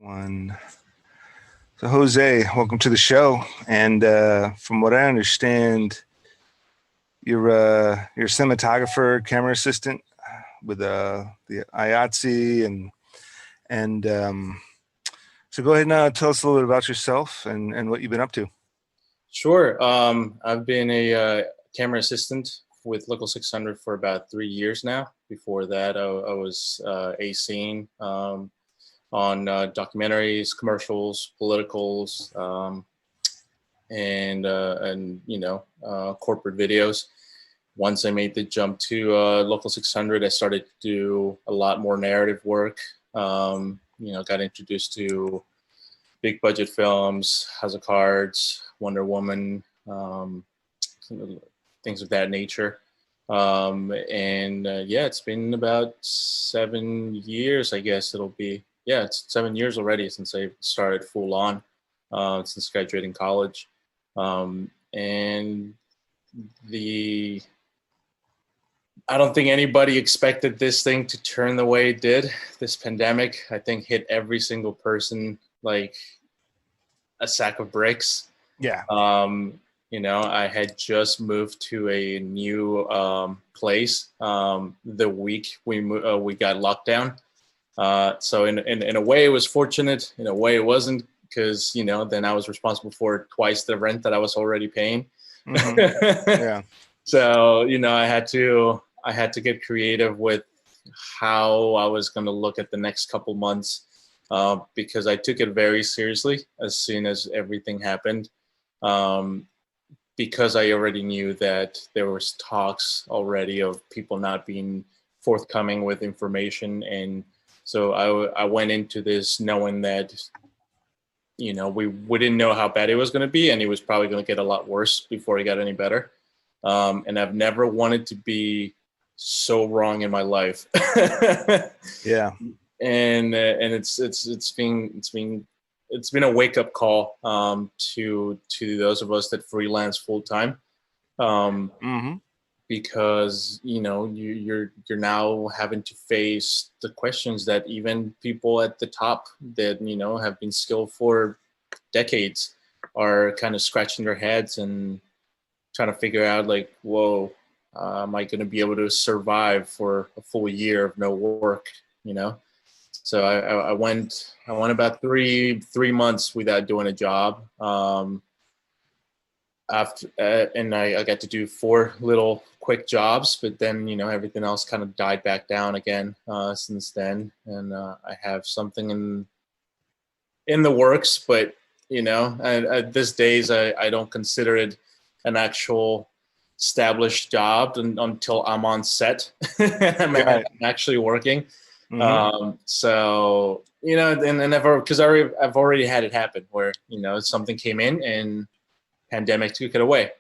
One. So Jose, welcome to the show. And from what I understand, you're a cinematographer, camera assistant with the IATSE, and so go ahead and tell us a little bit about yourself and what you've been up to. Sure. I've been a camera assistant with Local 600 for about 3 years now. Before that, I was a scene on documentaries, commercials, politicals, and corporate videos. Once I made the jump to Local 600, I started to do a lot more narrative work. Got introduced to big budget films, House of Cards, Wonder Woman, things of that nature. It's been about 7 years, I guess it'll be. Yeah, it's 7 years already since I started full on, since graduating college. I don't think anybody expected this thing to turn the way it did. This pandemic, I think, hit every single person like a sack of bricks. Yeah. I had just moved to a new place the week we got locked down. So in a way it was fortunate. In a way it wasn't, because then I was responsible for twice the rent that I was already paying. Mm-hmm. Yeah. So I had to get creative with how I was going to look at the next couple months, because I took it very seriously as soon as everything happened, because I already knew that there was talks already of people not being forthcoming with information. And so I went into this knowing that, we didn't know how bad it was going to be, and it was probably going to get a lot worse before it got any better. And I've never wanted to be so wrong in my life. Yeah. And it's been a wake up call to those of us that freelance full time, Mm-hmm. because you're now having to face the questions that even people at the top that have been skilled for decades are kind of scratching their heads and trying to figure out, like, whoa, am I going to be able to survive for a full year of no work? So I went about three months without doing a job. And I got to do 4 little quick jobs, but then everything else kind of died back down again since then. And I have something in the works, but at this days I don't consider it an actual established job until I'm on set. I'm actually working. Mm-hmm. So and I've already had it happen where something came in and pandemic took it away,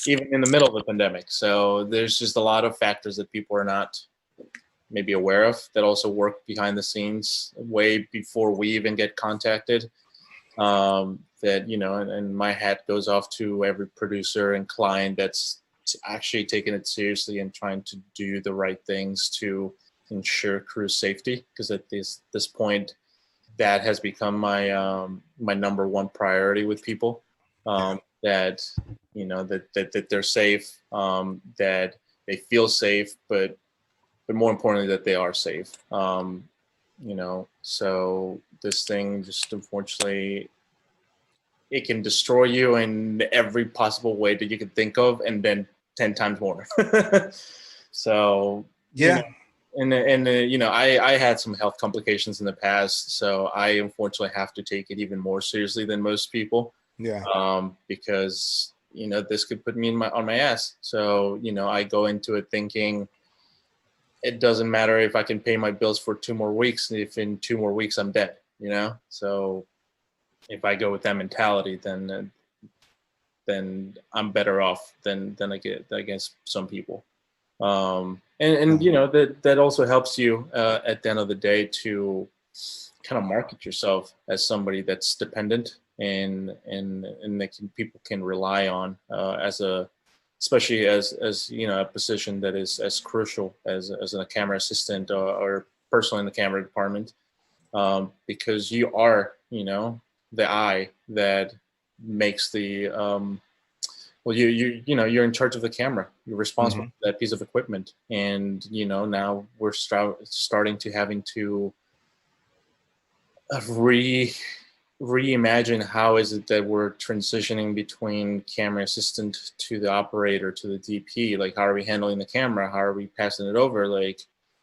even in the middle of the pandemic. So there's just a lot of factors that people are not maybe aware of that also work behind the scenes way before we even get contacted. That and my hat goes off to every producer and client that's actually taking it seriously and trying to do the right things to ensure crew safety, because at this point that has become my my number one priority with people, that that they're safe, that they feel safe, but more importantly that they are safe. So this thing just, unfortunately, it can destroy you in every possible way that you can think of, and then 10 times more. So yeah. I had some health complications in the past, so I unfortunately have to take it even more seriously than most people. Yeah. Because this could put me on my ass. So I go into it thinking it doesn't matter if I can pay my bills for 2 more weeks, if in 2 more weeks I'm dead. So if I go with that mentality, then I'm better off than I guess some people. That also helps you at the end of the day to kind of market yourself as somebody that's dependent and that people can rely on, especially as a position that is as crucial as a camera assistant or person in the camera department. because you are, the eye that makes the well, you're in charge of the camera. You're responsible for that piece of equipment, and now we're starting to having to reimagine how is it that we're transitioning between camera assistant to the operator to the DP. Like, how are we handling the camera? How are we passing it over? Like,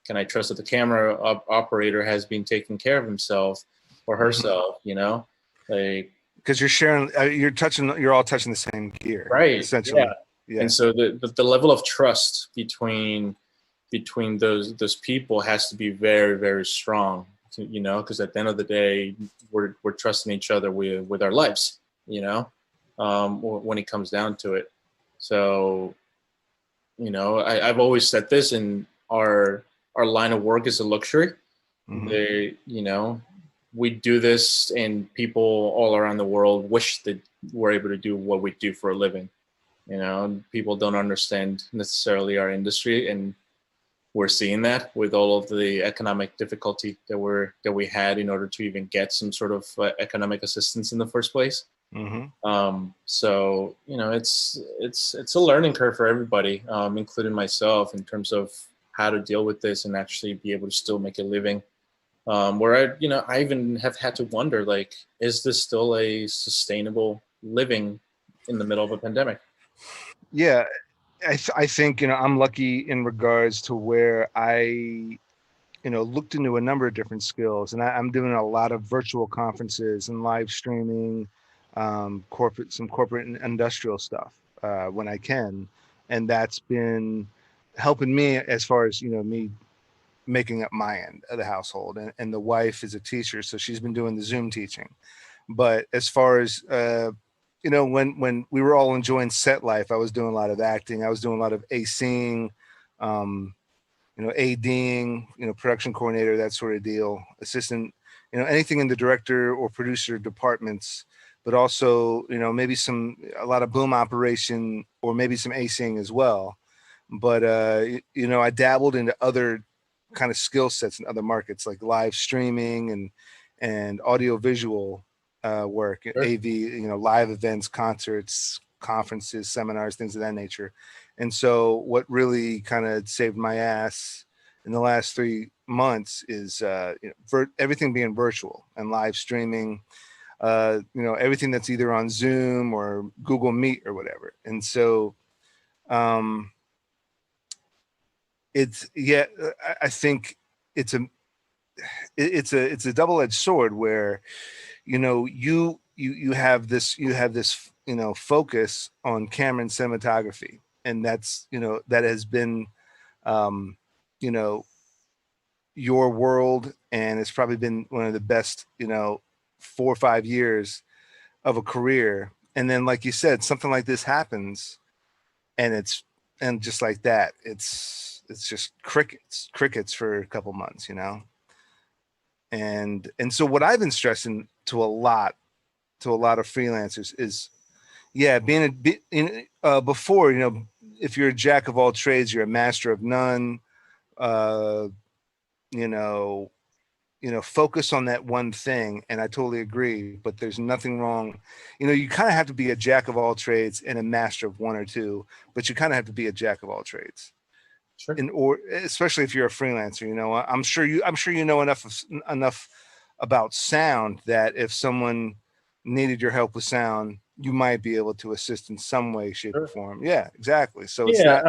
can I trust that the camera operator has been taking care of himself or herself? Like, because you're sharing, you're all touching the same gear, right? essentially. Yeah. And so the level of trust between those people has to be very, very strong. Because at the end of the day, we're trusting each other with our lives. When it comes down to it. So, I've always said this, in our line of work is a luxury. We do this, and people all around the world wish that we're able to do what we do for a living. People don't understand necessarily our industry, and we're seeing that with all of the economic difficulty that we had in order to even get some sort of economic assistance in the first place. So it's a learning curve for everybody, including myself, in terms of how to deal with this and actually be able to still make a living. Where I even have had to wonder, like, is this still a sustainable living in the middle of a pandemic? Yeah, I think I'm lucky in regards to where I looked into a number of different skills, and I'm doing a lot of virtual conferences and live streaming, some corporate and industrial stuff when I can, and that's been helping me as far as me making up my end of the household. And the wife is a teacher, so she's been doing the Zoom teaching. But as far as when we were all enjoying set life, I was doing a lot of acting. I was doing a lot of ACing, ADing, production coordinator, that sort of deal, assistant, anything in the director or producer departments, but also, maybe a lot of boom operation or maybe some ACing as well. But, I dabbled into other kind of skill sets in other markets, like live streaming and audio visual work, Sure. AV, live events, concerts, conferences, seminars, things of that nature. And so what really kind of saved my ass in the last 3 months is everything being virtual and live streaming, everything that's either on Zoom or Google Meet or whatever. And so I think it's a double-edged sword where you have this focus on camera and cinematography, and that's that has been your world, and it's probably been one of the best 4 or 5 years of a career. And then, like you said, something like this happens, and just like that, it's just crickets for a couple months, and so what I've been stressing to a lot of freelancers is, being before, if you're a jack of all trades, you're a master of none. Focus on that one thing. And I totally agree, but there's nothing wrong. You kind of have to be a jack of all trades and a master of one or two, but you kind of have to be a jack of all trades. Sure. Especially if you're a freelancer, I'm sure you know enough about sound that if someone needed your help with sound, you might be able to assist in some way, shape, or form. Yeah, exactly. So it's not.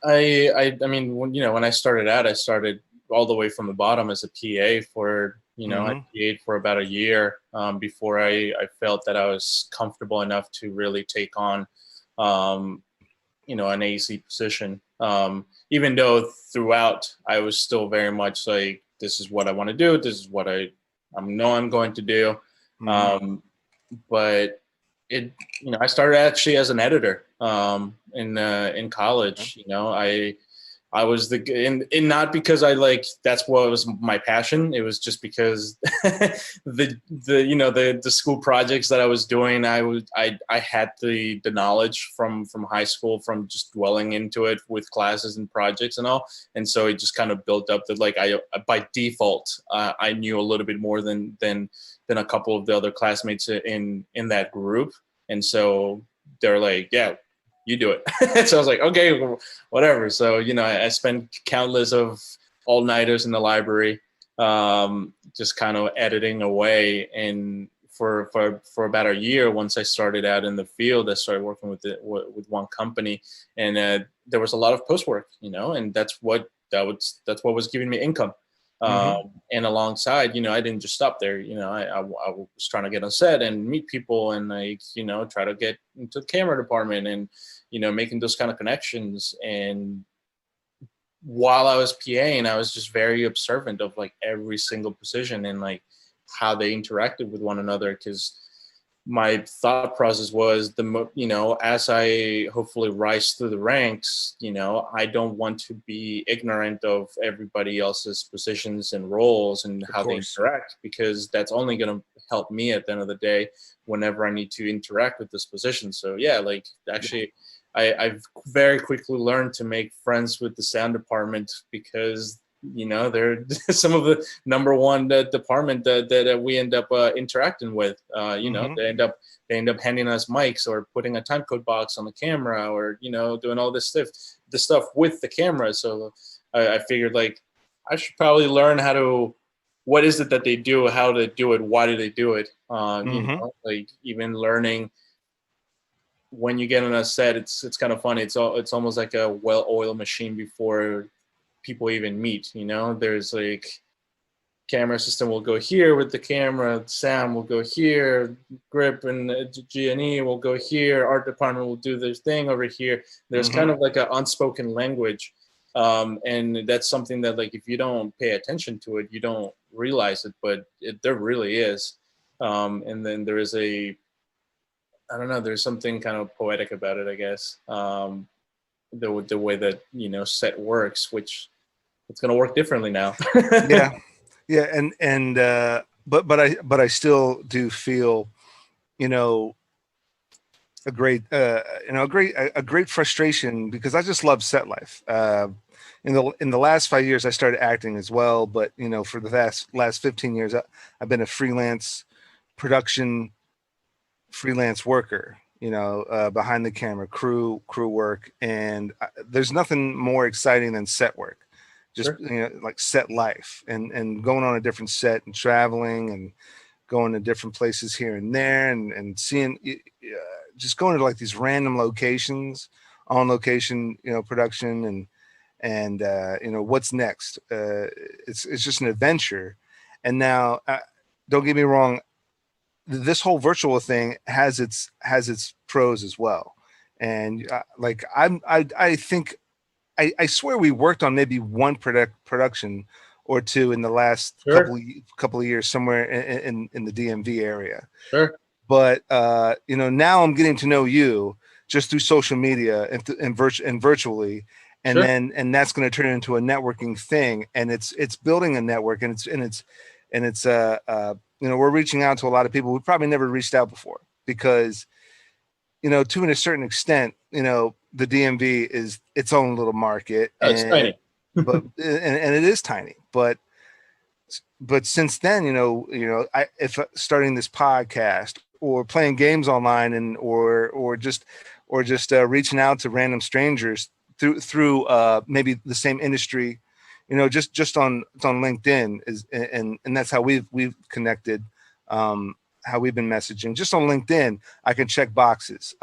I mean, when I started out, I started all the way from the bottom as a PA for, I PA'd for about a year before I felt that I was comfortable enough to really take on, an AC position. Even though throughout I was still very much like, this is what I want to do. This is what I know I'm going to do. But I started actually as an editor in college. I I was and not because I like that's what was my passion. It was just because the school projects that I was doing, I had the knowledge from high school, from just dwelling into it with classes and projects and all, and so it just kind of built up that like I by default I knew a little bit more than a couple of the other classmates in that group, and so they're like, yeah, you do it. So I was like, okay, whatever. So, I spent countless of all-nighters in the library, just kind of editing away. And for about a year, once I started out in the field, I started working with one company, and there was a lot of post work, and that's what was giving me income. And alongside, I didn't just stop there. I was trying to get on set and meet people and like, try to get into the camera department and, making those kind of connections. And while I was PAing, I was just very observant of like every single position and like how they interacted with one another. Because my thought process was as I hopefully rise through the ranks, I don't want to be ignorant of everybody else's positions and roles and how they interact, because that's only going to help me at the end of the day whenever I need to interact with this position. So yeah, like actually I've very quickly learned to make friends with the sound department, because they're some of the number one department that we end up interacting with. They end up handing us mics or putting a time code box on the camera, or doing all this stuff with the camera. So I figured like I should probably learn what is it that they do, how to do it, why do they do it. Like even learning. When you get on a set, it's kind of funny. It's almost like a well-oiled machine before people even meet. There's like camera system will go here with the camera, sound will go here, grip and G&E will go here, art department will do their thing over here. There's kind of like an unspoken language, and that's something that like if you don't pay attention to it, you don't realize it, but there really is. And then there is I don't know, there's something kind of poetic about it, I guess. The way that, set works, which it's going to work differently now. Yeah. And but I still do feel, a great frustration, because I just love set life. In the last 5 years, I started acting as well, but for the last 15 years, I've been a freelance worker, behind the camera, crew work. And there's nothing more exciting than set work, just, like set life and going on a different set and traveling and going to different places here and there and seeing, just going to like these random locations, on location, production and what's next. It's just an adventure. And now, don't get me wrong, this whole virtual thing has its pros as well. And I think I swear we worked on maybe one production or two in the last couple of years somewhere in the DMV area. Sure. But now I'm getting to know you just through social media and virtually, and then that's going to turn into a networking thing, and it's building a network, and it's we're reaching out to a lot of people we probably never reached out before, because to a certain extent, the DMV is its own little market. It's tiny. but and it is tiny, but since then, if starting this podcast or playing games online and or just reaching out to random strangers through maybe the same industry, just on LinkedIn is, and that's how we've connected, how we've been messaging just on LinkedIn. I can check boxes,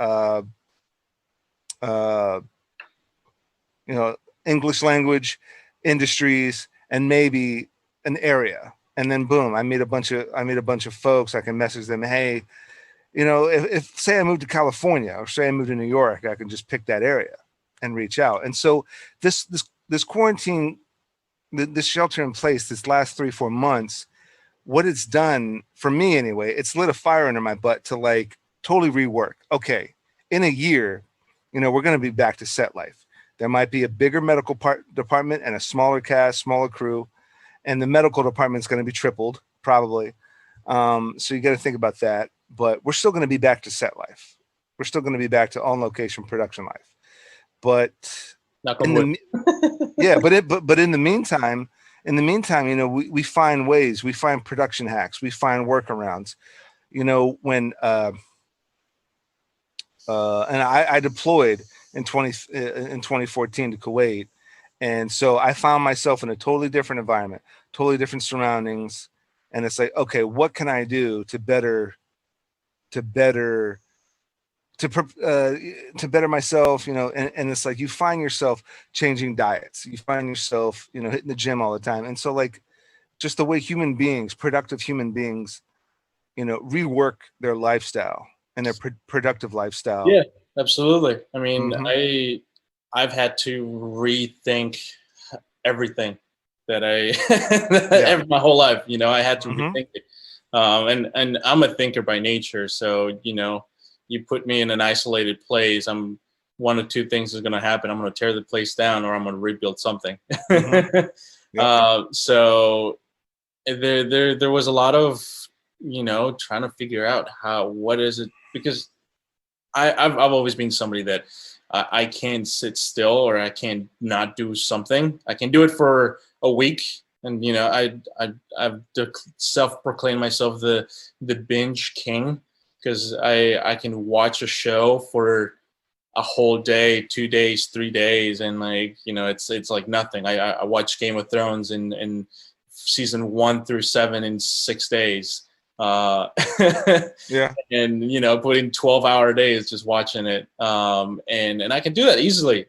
English language, industries, and maybe an area, and then boom, I meet a bunch of folks. I can message them, hey, if say I moved to California or say I moved to New York, I can just pick that area and reach out. And so this quarantine, this shelter in place, this last 3-4 months, what it's done for me anyway, it's lit a fire under my butt to like totally rework. Okay, in a year, we're going to be back to set life. There might be a bigger medical department and a smaller cast, smaller crew, and the medical department is going to be tripled probably. So you got to think about that. But we're still going to be back to set life. We're still going to be back to on location production life. But in the meantime, we find ways, we find production hacks, we find workarounds. When and I deployed in 2014 to Kuwait, and so I found myself in a totally different environment, totally different surroundings, and it's like, okay, what can I do to better myself, and it's like you find yourself changing diets, you find yourself, hitting the gym all the time. And so like just the way productive human beings, rework their lifestyle and their productive lifestyle. Yeah, absolutely. I mean, I've had to rethink everything that my whole life, I had to rethink it. And I'm a thinker by nature. So, you put me in an isolated place, one of two things is going to happen. I'm going to tear the place down, or I'm going to rebuild something. So there was a lot of, trying to figure out what is it, because I've always been somebody that I can't sit still, or I can't not do something. I can do it for a week. And, I've self-proclaimed myself the binge king, because I can watch a show for a whole day, 2 days, 3 days. And like, it's like nothing. I watched Game of Thrones in season 1 through 7 in 6 days. Yeah. And, put in 12-hour days just watching it. And I can do that easily.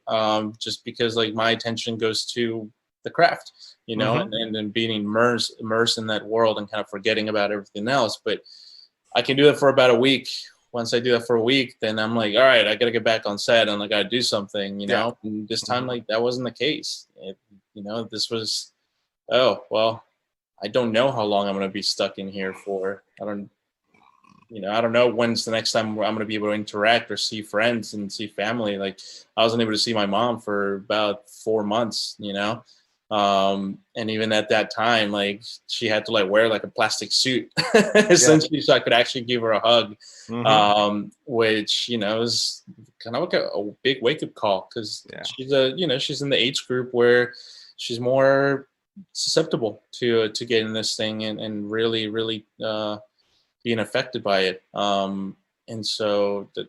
Just because like my attention goes to the craft, and then being immersed in that world and kind of forgetting about everything else. But I can do it for about a week. Once I do that for a week, then I'm like, all right, I got to get back on set and I got to do something, And this time, like, that wasn't the case. This was, oh, well, I don't know how long I'm going to be stuck in here for. I don't know when's the next time I'm going to be able to interact or see friends and see family. Like, I wasn't able to see my mom for about 4 months, and even at that time, like, she had to like wear like a plastic suit essentially, so I could actually give her a hug, which, is kind of like a big wake-up call, because she's in the age group where she's more susceptible to getting this thing and really being affected by it. And so that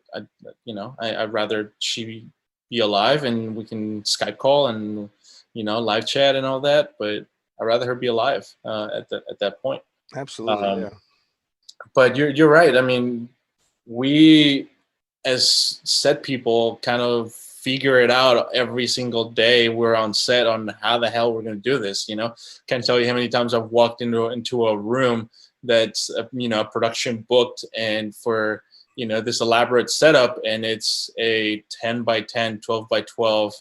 I'd rather she be alive and we can Skype call and live chat and all that, but I'd rather her be alive at that point. Absolutely. But you're right. I mean, we as set people kind of figure it out every single day we're on set on how the hell we're going to do this. Can't tell you how many times I've walked into a room that's a production booked, and for this elaborate setup, and it's a 10 by 10, 12 by 12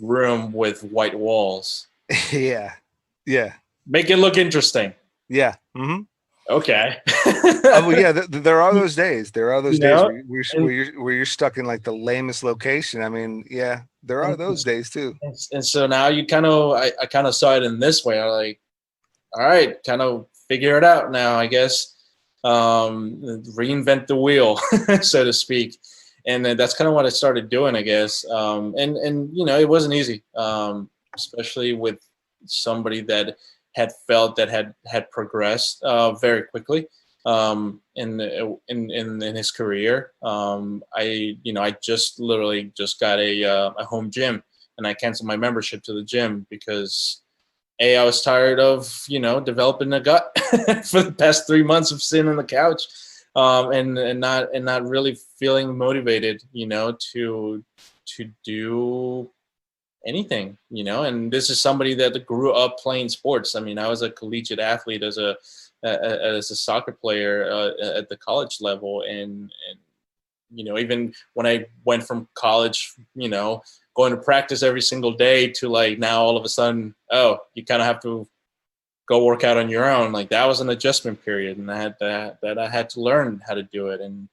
room with white walls. Yeah. Make it look interesting. Yeah. Okay. Well, yeah, there are those days. There are those days where you're stuck in like the lamest location. I mean, yeah, there are those days too. And so now I kind of saw it in this way. I'm like, all right, kind of figure it out now, I guess. Reinvent the wheel, so to speak. And then that's kind of what I started doing, I guess. And it wasn't easy, especially with somebody that had felt that had progressed very quickly in his career. I just literally just got a home gym, and I canceled my membership to the gym because I was tired of developing a gut for the past 3 months of sitting on the couch, and not really feeling motivated to do anything, and this is somebody that grew up playing sports. I mean, I was a collegiate athlete as a soccer player at the college level, and even when I went from college, going to practice every single day to like now all of a sudden, oh, you kind of have to go work out on your own. Like, that was an adjustment period, and I had to learn how to do it, and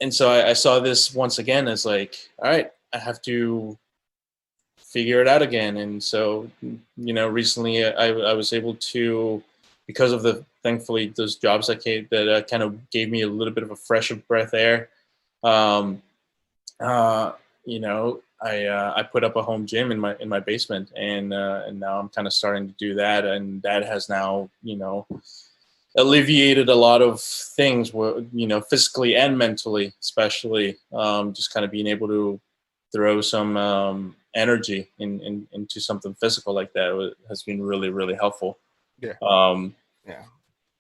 and so I saw this once again as like, all right, I have to figure it out again. And so, recently I was able to, because of the, thankfully, those jobs that kind of gave me a little bit of a fresh breath air. Um, I put up a home gym in my basement, and now I'm kind of starting to do that, and that has now alleviated a lot of things, physically and mentally, especially just kind of being able to throw some energy into something physical like that has been really, really helpful. Yeah. Um, Yeah.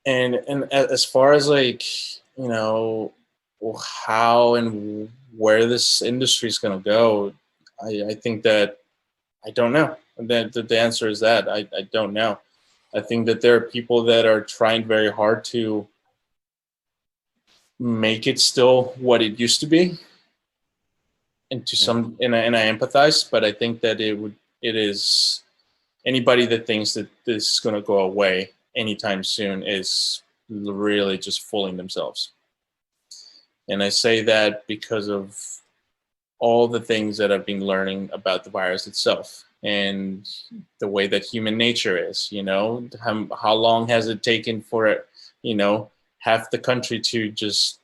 and as far as like, how and where this industry is going to go, I think that I don't know. The answer is that I don't know. I think that there are people that are trying very hard to make it still what it used to be, and to some, and I empathize, but I think that it is, anybody that thinks that this is going to go away anytime soon is really just fooling themselves. And I say that because of all the things that I've been learning about the virus itself and the way that human nature is. How long has it taken for half the country to just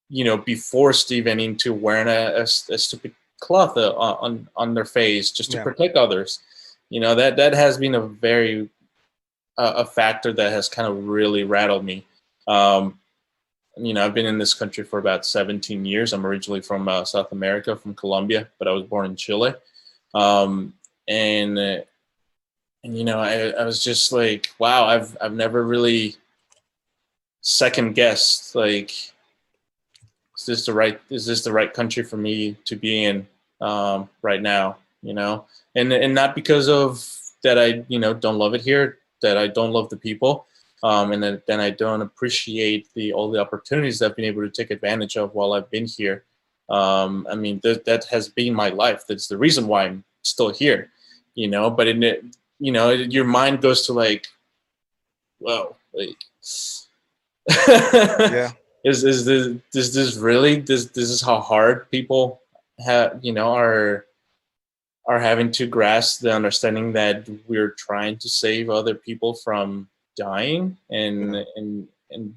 be forced even into wearing a stupid cloth on their face just to protect others. That has been a very a factor that has kind of really rattled me. I've been in this country for about 17 years. I'm originally from South America, from Colombia, but I was born in Chile. And I was just like, wow, I've never really second guessed, like, is this the right country for me to be in right now? And not because of that I don't love it here, that I don't love the people, and then I don't appreciate all the opportunities that I've been able to take advantage of while I've been here. I mean, that has been my life. That's the reason why I'm still here. But your mind goes to like, whoa, like. Yeah. Is this really this is how hard people are having to grasp the understanding that we're trying to save other people from dying, and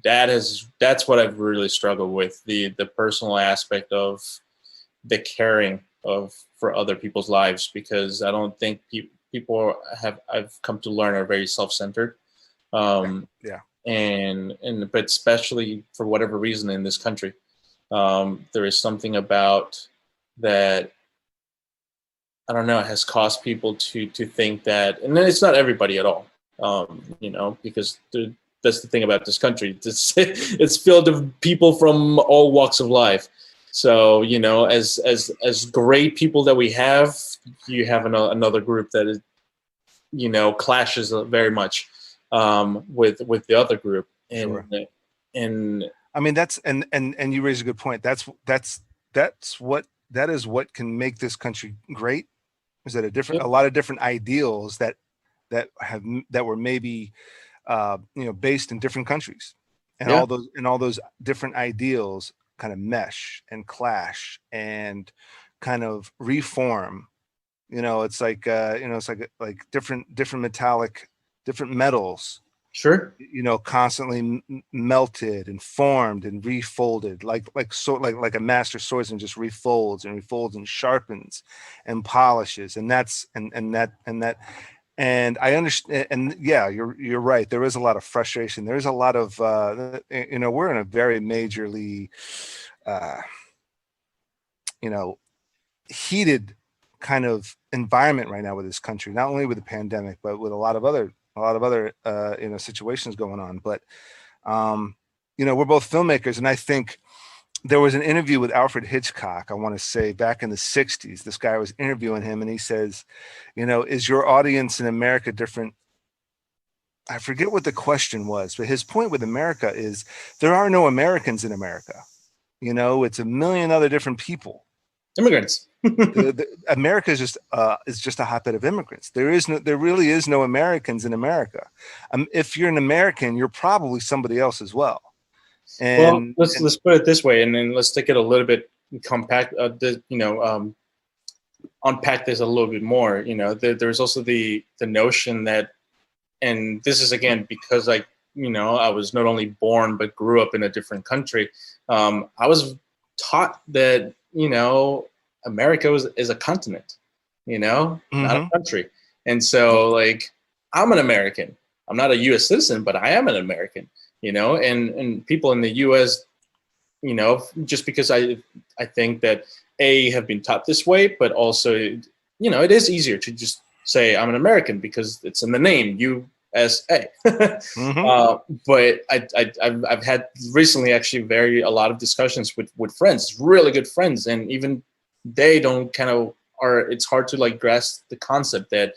that's what I've really struggled with, the personal aspect of the caring for other people's lives, because I don't think people I've come to learn are very self-centered. Yeah. But especially for whatever reason in this country, there is something about that, I don't know, has caused people to think that, and it's not everybody at all, because that's the thing about this country. It's filled with people from all walks of life. So as great people that we have, you have another group that is clashes very much with the other group, and Sure. and I mean, that's and you raise a good point. That is what can make this country great. Is that a lot of different ideals that were maybe based in different countries, and yeah, all those different ideals kind of mesh and clash and kind of reform. It's like it's like different different metals, sure, constantly melted and formed and refolded, like a master swordsman just refolds and sharpens and polishes, and that's and that. And I understand, and yeah, you're right. There is a lot of frustration. There's a lot of we're in a very majorly uh, heated kind of environment right now with this country, not only with the pandemic, but with a lot of other situations going on. But we're both filmmakers, and I think there was an interview with Alfred Hitchcock, I want to say back in the 60s. This guy was interviewing him, and he says, is your audience in America different? I forget what the question was, but his point with America is there are no Americans in America. It's a million other different people. immigrants. America is just a hotbed of immigrants. There really is no Americans in America. If you're an American, you're probably somebody else as well. Well, And, let's put it this way, and then let's take it a little bit compact. Unpack this a little bit more. There's also the notion that, and this is again because I was not only born but grew up in a different country. I was taught that America is a continent, not a country, and so like I'm an American. I'm not a U.S. citizen, but I am an American. And people in the U.S. just because I think that have been taught this way, but also it is easier to just say I'm an American because it's in the name USA. But I've had recently actually a lot of discussions with friends, really good friends, and even they don't it's hard to like grasp the concept that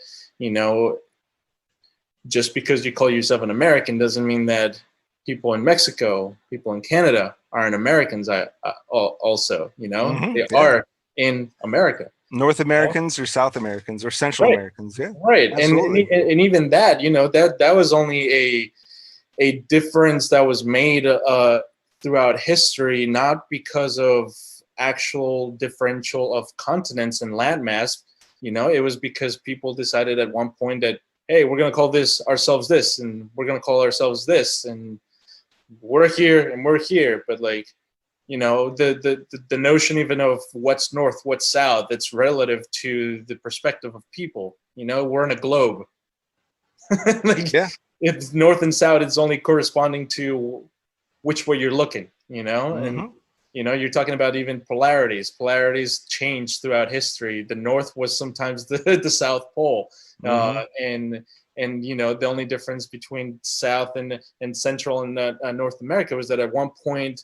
just because you call yourself an American doesn't mean that people in Mexico, people in Canada aren't Americans. Also, they are in America. North Americans or South Americans or Central Right. Americans, yeah, Right, absolutely. and even that, that was only a difference that was made throughout history, not because of actual differential of continents and landmass. It was because people decided at one point that, hey, we're going to call ourselves this, and we're going to call ourselves this, and we're here and we're here. But like, the notion even of what's north, what's south, it's relative to the perspective of people. We're in a globe. Like, Yeah. it's north and south. It's only corresponding to which way you're looking. And you're talking about even polarities. Polarities change throughout history. The north was sometimes the South Pole, and the only difference between South and Central and North America was that at one point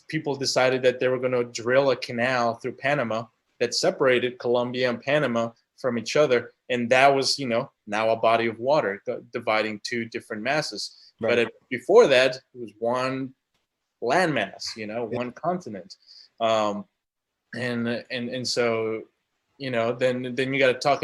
people decided that they were going to drill a canal through Panama that separated Colombia and Panama from each other, and that was now a body of water dividing two different masses. Right. But before that, it was one landmass, one continent, and so then you got to talk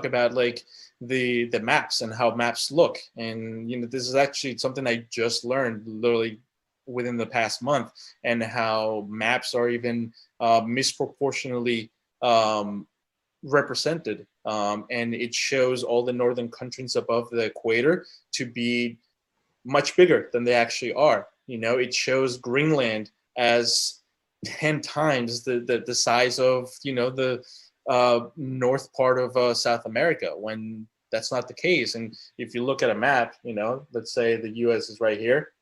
about like the maps and how maps look. And this is actually something I just learned literally within the past month, and how maps are even misproportionately represented, and it shows all the northern countries above the equator to be much bigger than they actually are. It shows Greenland as 10 times the size of the north part of South America, when that's not the case. And if you look at a map, let's say the US is right here,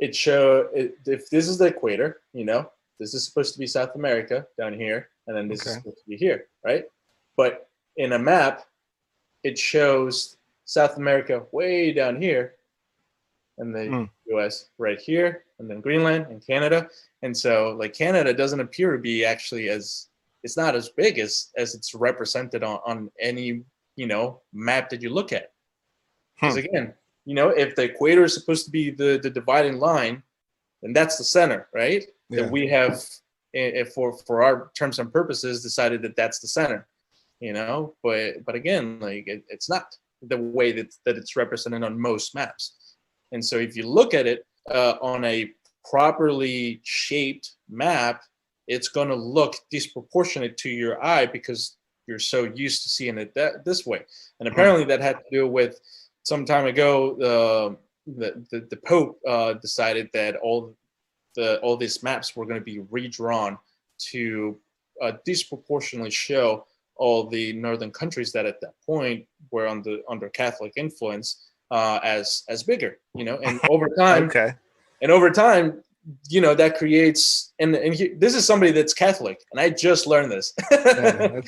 if this is the equator, this is supposed to be South America down here, and then this is supposed to be here, right? But in a map, it shows South America way down here, and the US right here, and then Greenland and Canada. And so like Canada doesn't appear to be actually it's not as big as it's represented on any, map that you look at. Because again, if the equator is supposed to be the dividing line, then that's the center, right? Yeah. That we have, for our terms and purposes, decided that that's the center, but again, like it's not the way that it's represented on most maps. And so if you look at it on a properly shaped map, it's going to look disproportionate to your eye because you're so used to seeing it this way. And apparently that had to do with some time ago, the Pope decided that all these maps were going to be redrawn to disproportionately show all the northern countries that at that point were under Catholic influence as bigger, and over time, that creates, and this is somebody that's Catholic, and I just learned this. And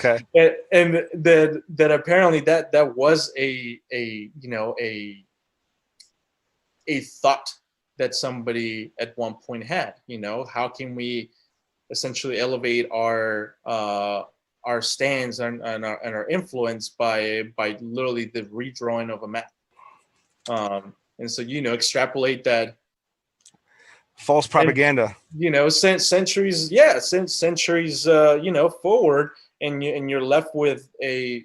that apparently that was a thought that somebody at one point had. How can we essentially elevate our stands and our influence by literally the redrawing of a map. And so, extrapolate that. False propaganda. And, centuries, centuries, forward, and you're left with a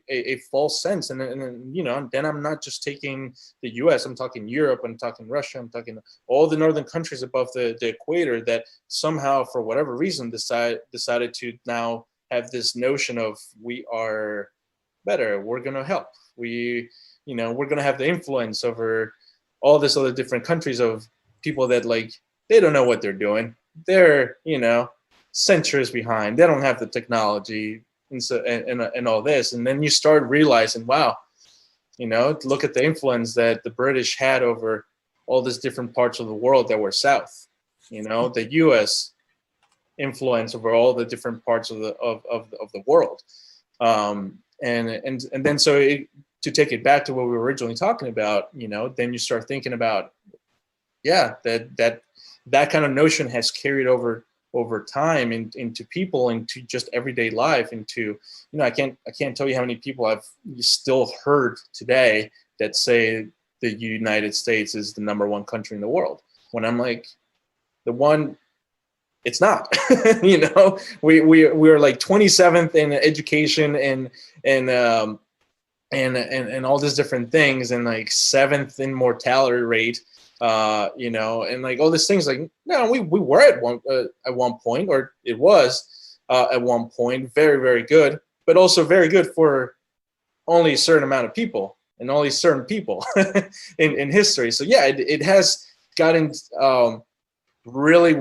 false sense. And then, you know, then I'm not just taking the US, I'm talking Europe, I'm talking Russia, I'm talking all the northern countries above the equator that somehow, for whatever reason, decided to now have this notion of we are better, we're going to help, we, you know, we're going to have the influence over all this other different countries of people that, like, they don't know what they're doing. They're, you know, centuries behind. They don't have the technology and so and all this. And then you start realizing, wow, you know, look at the influence that the British had over all these different parts of the world that were south. You know, the U.S. influence over all the different parts of the world. And then so to take it back to what we were originally talking about, you know, then you start thinking about, yeah, that kind of notion has carried over time into people, into just everyday life, into, you know, I can't tell you how many people I've still heard today that say the United States is the #1 country in the world, when I'm like, it's not. You know, we're like 27th in education and all these different things, and like 7th in mortality rate, you know, and like all these things. Like, no, we were at one point, or it was at one point very, very good, but also very good for only a certain amount of people and only certain people in history. So yeah, it has gotten really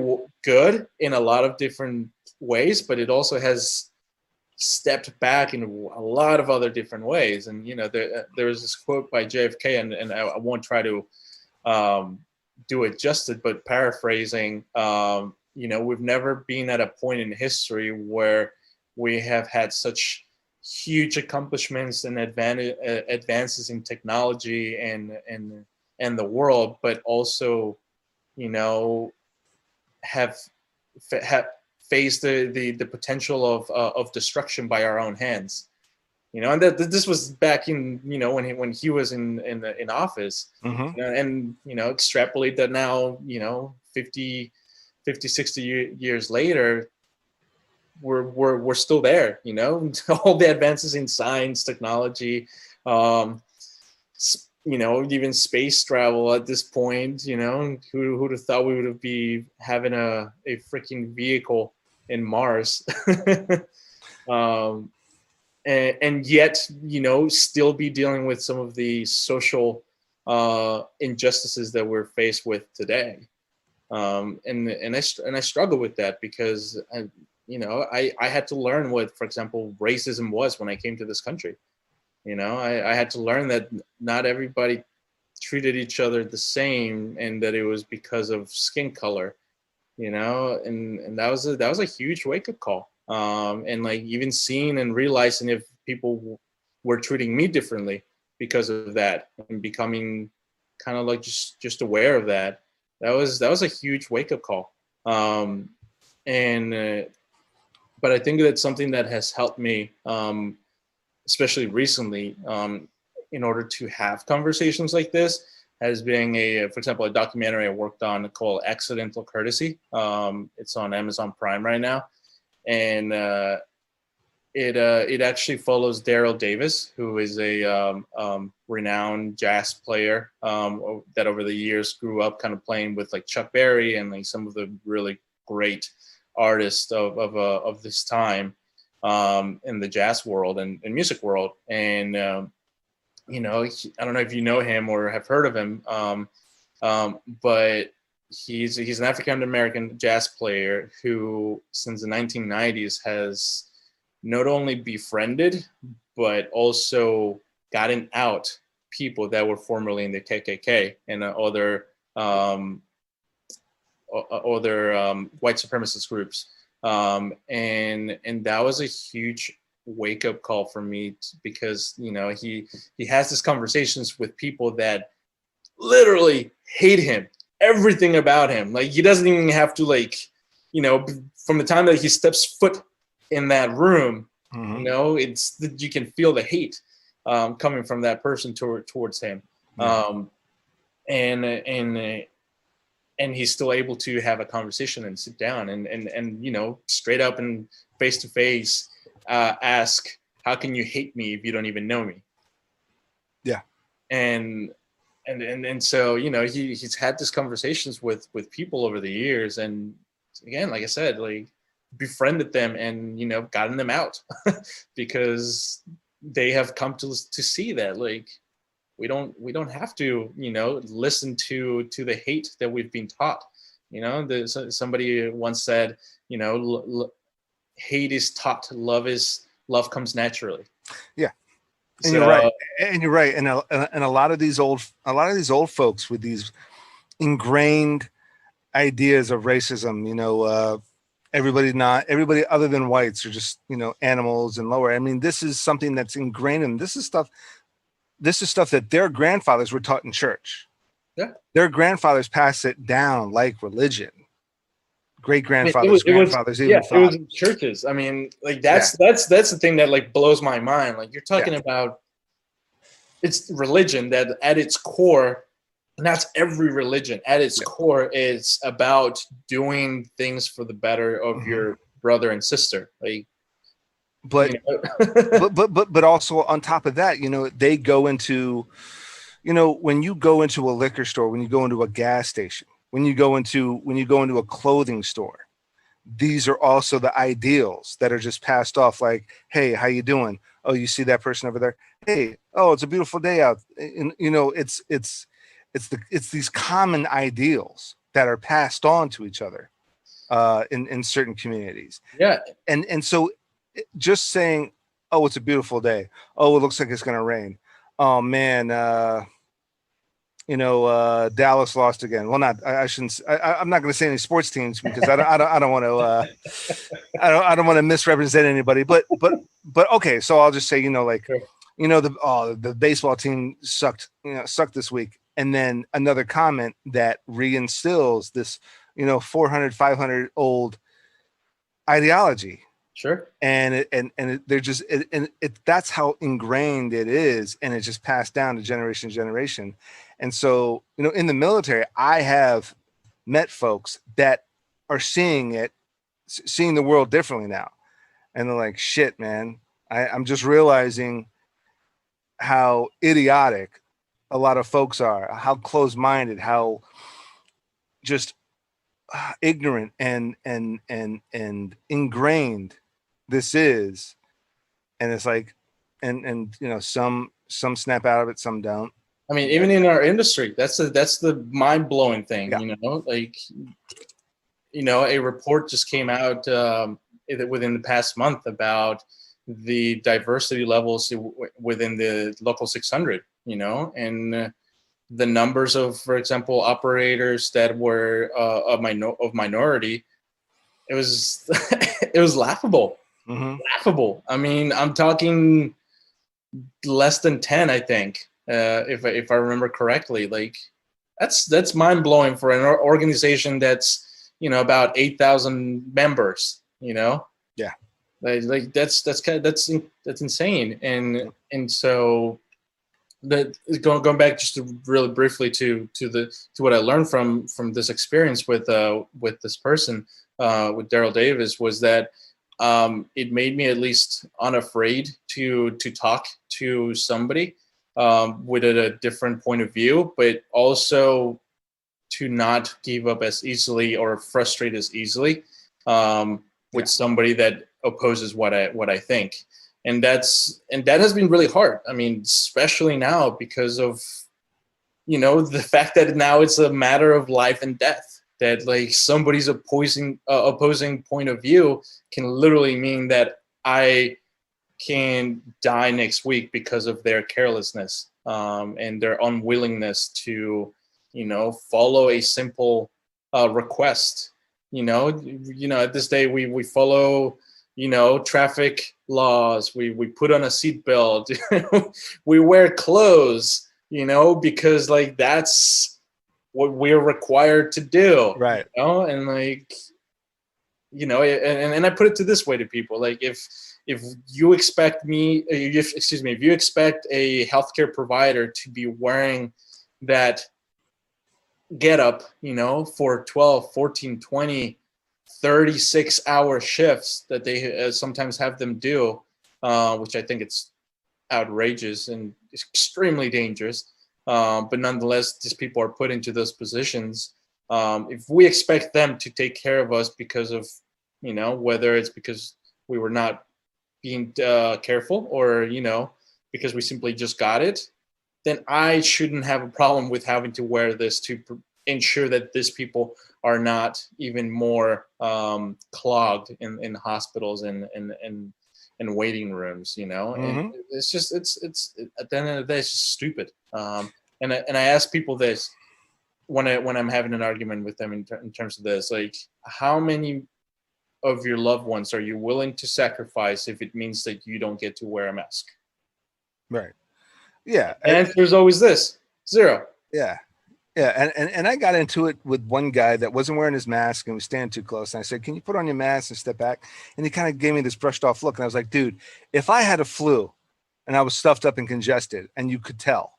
good in a lot of different ways, but it also has stepped back in a lot of other different ways. And, you know, there was this quote by JFK, and I won't try to do it justice, but paraphrasing, you know, we've never been at a point in history where we have had such huge accomplishments and advances in technology and the world, but also, you know, have faced the potential of destruction by our own hands. You know, and this was back in, you know, when he was in office. Mm-hmm. You know, and, you know, extrapolate that now, you know, 50, 60 years later, we're still there, you know. All the advances in science, technology, you know, even space travel at this point, you know, who'd have thought we would be having a freaking vehicle in Mars. And yet, you know, still be dealing with some of the social injustices that we're faced with today. And I struggle with that because you know, I had to learn what, for example, racism was when I came to this country. You know, I had to learn that not everybody treated each other the same, and that it was because of skin color. You know, and that was a huge wake up call. And like even seeing and realizing if people were treating me differently because of that, and becoming kind of like just aware of that. That was a huge wake up call. And but I think that's something that has helped me, especially recently, in order to have conversations like this, has been for example, a documentary I worked on called Accidental Courtesy. It's on Amazon Prime right now. And it actually follows Daryl Davis, who is a renowned jazz player that over the years grew up kind of playing with like Chuck Berry and like some of the really great artists of this time in the jazz world and music world. And you know, I don't know if you know him or have heard of him, but he's an African American jazz player who, since the 1990s, has not only befriended but also gotten out people that were formerly in the KKK and other white supremacist groups, and that was a huge wake up call for me because, you know, he has these conversations with people that literally hate him, everything about him. Like, he doesn't even have to, like, you know, from the time that he steps foot in that room, Mm-hmm. you know, you can feel the hate coming from that person towards him. Yeah. And he's still able to have a conversation and sit down and you know, straight up and face to face ask, how can you hate me if you don't even know me? Yeah. And so, you know, he's had these conversations with people over the years, and again, like I said, like befriended them and, you know, gotten them out because they have come to see that, like, we don't have to, you know, listen to the hate that we've been taught. You know, somebody once said, you know, hate is taught, love comes naturally. Yeah. And So, you're right. And you're right. And a lot of these old folks with these ingrained ideas of racism, you know, everybody other than whites are just, you know, animals and lower. I mean, this is something that's ingrained in them. This is stuff that their grandfathers were taught in church. yeah. Their grandfathers passed it down like religion. Great I mean, grandfathers, grandfathers even it was thought. in churches. I mean, like that's the thing that like blows my mind. Like you're talking about, it's religion that at its core, and that's every religion at its core, is about doing things for the better of your brother and sister. Like, but, you know? but also on top of that, you know, they go into, you know, when you go into a liquor store, when you go into a gas station, when you go into a clothing store, these are also the ideals that are just passed off. Like, hey, how you doing? Oh, you see that person over there? Hey, oh, it's a beautiful day out. And you know, it's these common ideals that are passed on to each other in certain communities. Yeah. And so just saying, oh, it's a beautiful day. Oh, it looks like it's gonna rain. Oh man, you know, Dallas lost again. Well, I shouldn't. I'm not going to say any sports teams because I don't want to. I don't want to misrepresent anybody. But okay. So I'll just say, you know, like, you know, the baseball team sucked this week, and then another comment that reinstills this, you know, 400, 500 old ideology. Sure. And they're just that's how ingrained it is, and it's just passed down to generation to generation. And so, you know, in the military, I have met folks that are seeing the world differently now, and they're like, "Shit, man, I'm just realizing how idiotic a lot of folks are, how close-minded, how just ignorant and ingrained this is." And it's like, and you know, some snap out of it, some don't. I mean, even in our industry, that's the mind-blowing thing. Yeah. You know, like, you know, a report just came out within the past month about the diversity levels within the local 600, you know, and the numbers of, for example, operators that were of minority, it was it was laughable. Laughable. I mean, I'm talking less than 10, I think, if I remember correctly. Like, that's mind blowing for an organization that's, you know, about 8,000 members. You know. Yeah. Like that's insane. And so that going back just to really briefly to what I learned from this experience with this person, with Daryl Davis, was that it made me at least unafraid to talk to somebody with a different point of view, but also to not give up as easily or frustrate as easily with somebody that opposes what I think. And that has been really hard. I mean, especially now because of, you know, the fact that now it's a matter of life and death. That like somebody's opposing point of view can literally mean that I can die next week because of their carelessness and their unwillingness to, you know, follow a simple request. You know, at this day we follow, you know, traffic laws. We put on a seatbelt. We wear clothes. You know, because like that's what we're required to do. Right. You know, and like, you know, and I put it to this way to people: like, if you expect if you expect a healthcare provider to be wearing that get up, you know, for 12, 14, 20, 36-hour shifts that they sometimes have them do, which I think it's outrageous and extremely dangerous. But nonetheless, these people are put into those positions. If we expect them to take care of us because of, whether it's because we were not being careful, or, because we simply just got it, then I shouldn't have a problem with having to wear this to ensure that these people are not even more clogged in hospitals and waiting rooms, and it's just it's at the end of the day, it's just stupid. And I ask people this when I'm having an argument with them in terms of this, like, how many of your loved ones are you willing to sacrifice if it means that you don't get to wear a mask? Right. Yeah. The answer is always this: 0. Yeah. Yeah. And I got into it with one guy that wasn't wearing his mask and was standing too close. And I said, can you put on your mask and step back? And he kind of gave me this brushed off look. And I was like, dude, if I had a flu and I was stuffed up and congested and you could tell,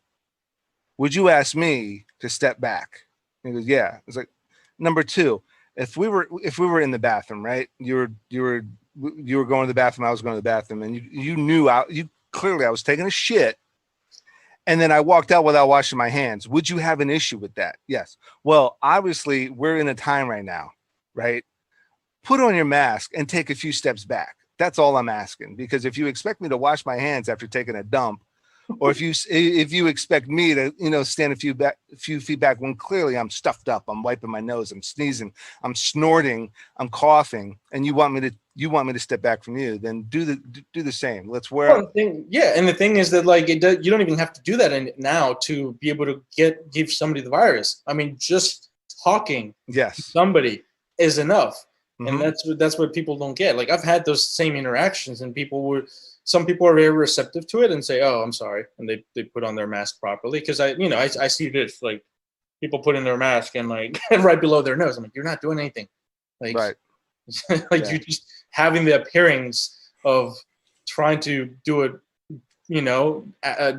would you ask me to step back? And he goes, yeah. I was like, number two, if we were in the bathroom, right? You were going to the bathroom, I was going to the bathroom, and you knew clearly I was taking a shit, and then I walked out without washing my hands. Would you have an issue with that? Yes. Well, obviously we're in a time right now, right? Put on your mask and take a few steps back. That's all I'm asking, because if you expect me to wash my hands after taking a dump, or if you expect me to, stand a few feet back when clearly I'm stuffed up, I'm wiping my nose, I'm sneezing, I'm snorting, I'm coughing, and you want me to step back from you, then do the same. Let's wear. Well, and the thing is that, like, you don't even have to do that now to be able to give somebody the virus. I mean, just talking to somebody is enough. And that's what people don't get. Like, I've had those same interactions, and some people are very receptive to it and say, "Oh, I'm sorry," and they put on their mask properly, because I see this, like, people put in their mask and, like, right below their nose. I'm like, you're not doing anything, like, right. like, you're just having the appearance of trying to do it,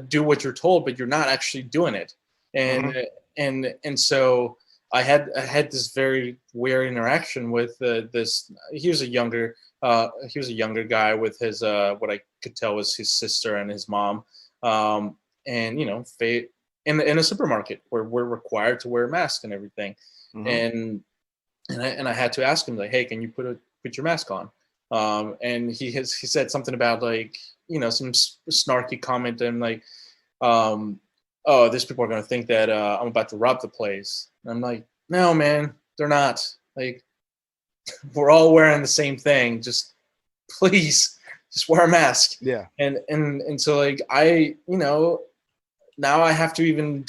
do what you're told, but you're not actually doing it. And so I had this very weird interaction with this. He was a younger guy with his what I could tell was his sister and his mom, and in a supermarket where we're required to wear a mask and everything, and I had to ask him, like, hey, can you put your mask on? And he said something about, like, some snarky comment, and like, oh, these people are gonna think that I'm about to rob the place. And I'm like, no, man, they're not. Like, we're all wearing the same thing. Just please, just wear a mask. Yeah. And so, like, now I have to even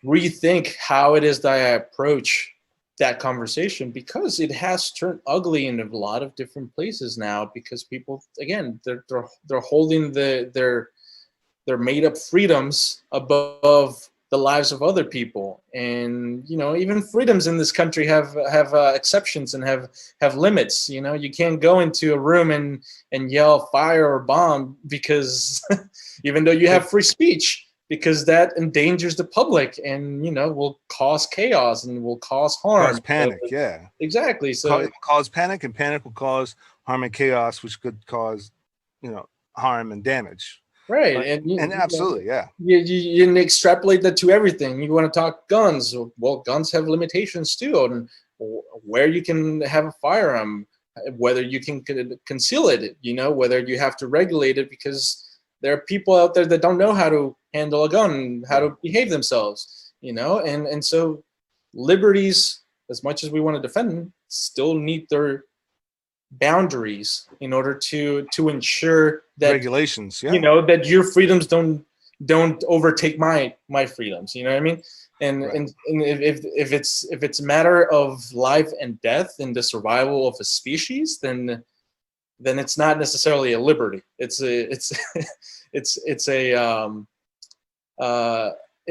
rethink how it is that I approach that conversation, because it has turned ugly in a lot of different places now, because people, again, they're holding their made up freedoms above the lives of other people. And even freedoms in this country have exceptions and have limits. You can't go into a room and yell fire or bomb, because even though you have free speech, because that endangers the public and will cause chaos and will cause harm, cause panic. Yeah, exactly. So cause panic, and panic will cause harm and chaos, which could cause harm and damage. Right. And absolutely, yeah. You extrapolate that to everything. You want to talk guns. Well, guns have limitations too, and where you can have a firearm, whether you can conceal it, whether you have to regulate it, because there are people out there that don't know how to handle a gun, how to behave themselves, and so liberties, as much as we want to defend them, still need their boundaries in order to ensure that regulations, that your freedoms don't overtake my freedoms. You know what I mean? And if it's a matter of life and death and the survival of a species, then it's not necessarily a liberty. It's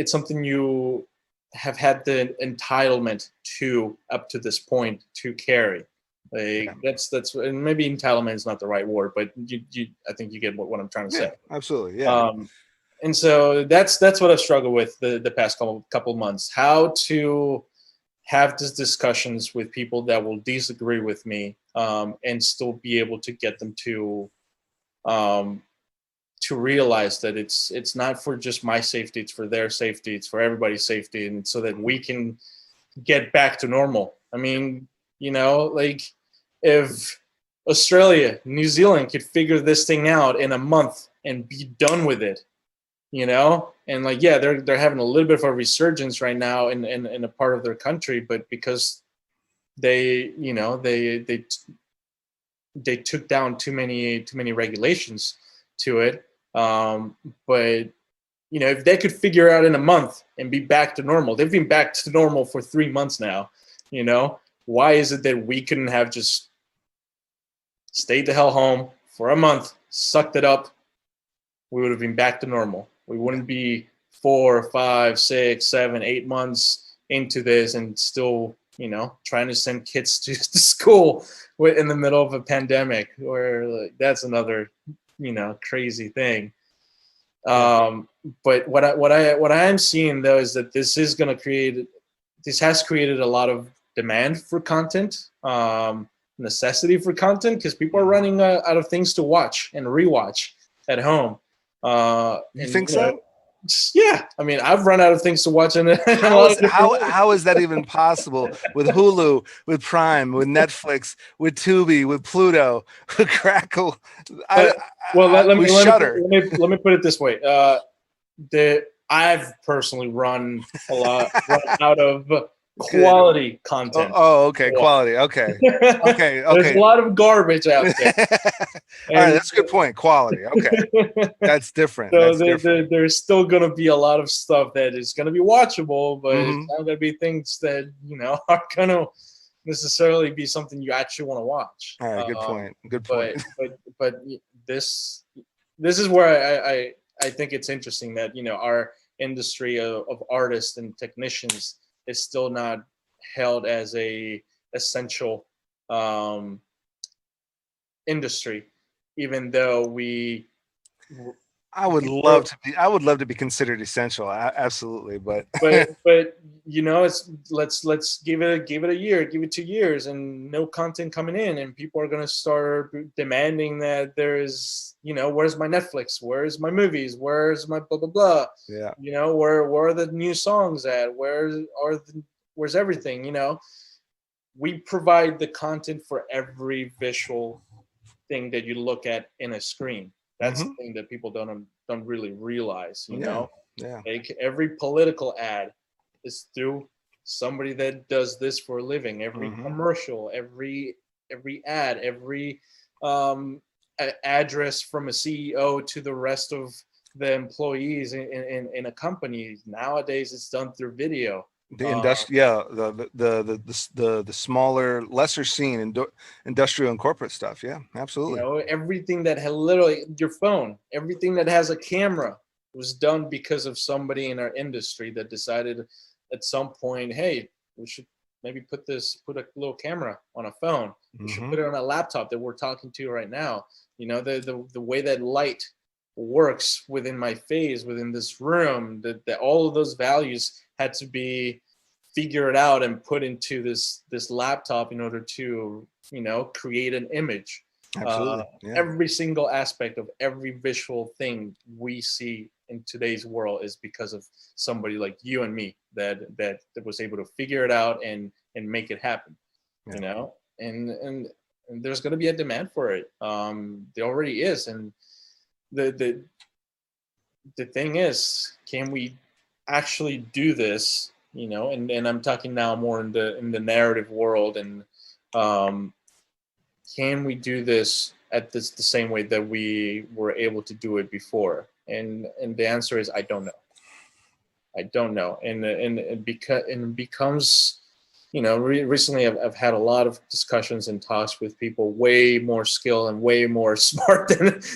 something you have had the entitlement to up to this point to carry. Like, that's and maybe entitlement is not the right word, but I think you get what I'm trying to say. Absolutely, yeah. And so that's what I've struggled with the past couple months. How to have these discussions with people that will disagree with me, and still be able to get them to realize that it's not for just my safety, it's for their safety, it's for everybody's safety, and so that we can get back to normal. I mean, like if Australia, New Zealand could figure this thing out in a month and be done with it, and like, yeah, they're having a little bit of a resurgence right now in a part of their country, but because they, they took down too many regulations to it. But if they could figure out in a month and be back to normal, they've been back to normal for 3 months now. Why is it that we couldn't have just stayed the hell home for a month, sucked it up? We would have been back to normal. We wouldn't be 4, 5, 6, 7, 8 months into this and still, trying to send kids to school in the middle of a pandemic, or like, that's another, crazy thing. But what I am seeing though is that this has created a lot of demand for content, necessity for content, because people are running out of things to watch and rewatch at home. You think so? Yeah, I mean, I've run out of things to watch, and how is that even possible with Hulu, with Prime, with Netflix, with Tubi, with Pluto, with Crackle? Let me put it this way: I've personally run out of quality content. Okay, quality. Okay. There's a lot of garbage out there. All right, that's a good point. Quality. Okay, that's different. So there's still going to be a lot of stuff that is going to be watchable, but it's not going to be things that are going to necessarily be something you actually want to watch. All right, good point. Good point. But this is where I think it's interesting that our industry of artists and technicians is still not held as a essential industry, even though I would love to be considered essential. Absolutely, but it's let's give it a year, give it 2 years, and no content coming in, and people are gonna start demanding that there is, where's my Netflix, where's my movies, where's my blah blah blah. Yeah. Where are the new songs at? Where's everything? We provide the content for every visual thing that you look at in a screen. That's the thing that people don't really realize, Yeah. Like every political ad is through somebody that does this for a living. Every commercial, every ad, every address from a CEO to the rest of the employees in a company. Nowadays, it's done through video. The the smaller, lesser seen industrial and corporate stuff. Yeah, absolutely. Everything that had literally your phone, everything that has a camera was done because of somebody in our industry that decided at some point, hey, we should maybe put a little camera on a phone. We should put it on a laptop that we're talking to right now. The way that light works within my face, within this room, that all of those values had to be figured out and put into this laptop in order to create an image. Absolutely. Every single aspect of every visual thing we see in today's world is because of somebody like you and me that was able to figure it out and make it happen. And there's going to be a demand for it. There already is, and the thing is, can we actually do this? And I'm talking now more in the narrative world, and can we do this the same way that we were able to do it before? And the answer is I don't know. And it becomes recently I've had a lot of discussions and talks with people way more skilled and way more smart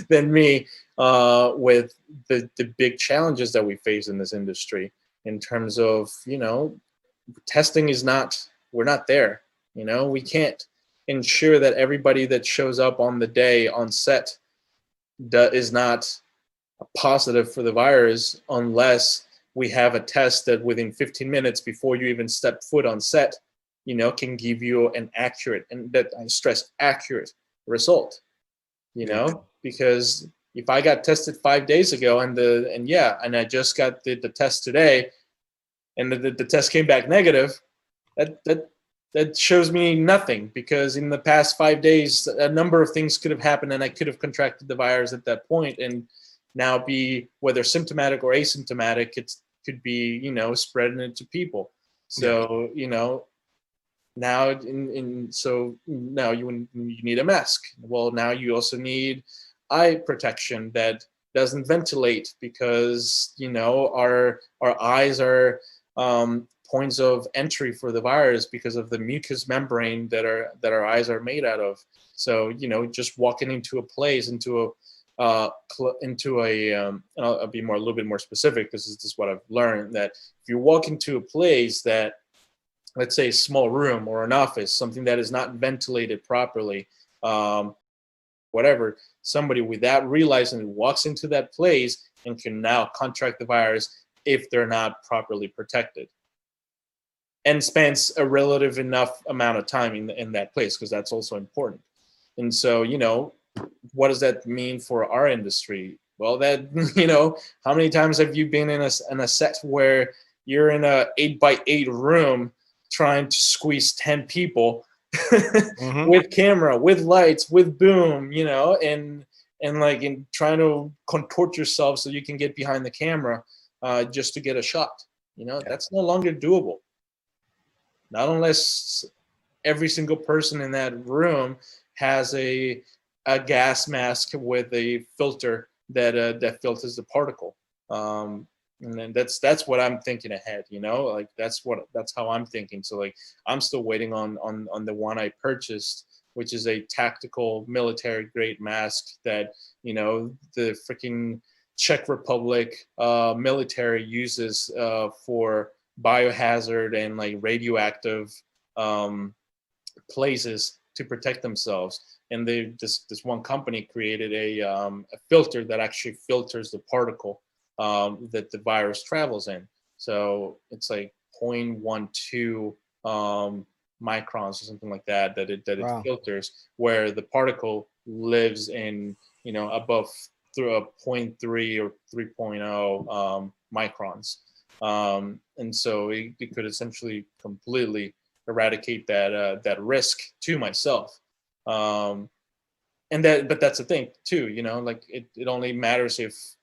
than me with the big challenges that we face in this industry in terms of testing we're not there. We can't ensure that everybody that shows up on the day on set is not positive for the virus unless we have a test that within 15 minutes before you even step foot on set, you know, can give you an accurate, and that I stress accurate result, you know, because if I got tested 5 days ago and I just got the test today and the test came back negative, that shows me nothing, because in the past 5 days, a number of things could have happened and I could have contracted the virus at that point, and now be, whether symptomatic or asymptomatic, it could be, you know, spreading it to people. So, you know, now so now you need a mask. Well, now you also need eye protection that doesn't ventilate, because, you know, our eyes are points of entry for the virus because of the mucous membrane that our eyes are made out of. So, you know, just walking into a place, and I'll be a little bit more specific, because this is what I've learned, that if you walk into a place that, let's say, a small room or an office, something that is not ventilated properly, whatever, somebody without realizing walks into that place and can now contract the virus if they're not properly protected, and spends a relative enough amount of time in that place, because that's also important. And so, you know, what does that mean for our industry? Well, that, you know, how many times have you been in a set where you're in a 8x8 room trying to squeeze 10 people with camera, with lights, with boom, you know, and trying to contort yourself so you can get behind the camera just to get a shot. You know, that's no longer doable. Not unless every single person in that room has a gas mask with a filter that filters the particle. And then that's what I'm thinking ahead, you know, like that's how I'm thinking. So like, I'm still waiting on the one I purchased, which is a tactical military grade mask that, you know, the freaking Czech Republic military uses for biohazard and like radioactive places to protect themselves. And this one company created a filter that actually filters the particle that the virus travels in. So it's like 0.12 microns or something like that it filters, where the particle lives in, you know, above through a 0.3 or 3.0 microns. And so it could essentially completely eradicate that risk to myself. But that's the thing too, you know, like it only matters if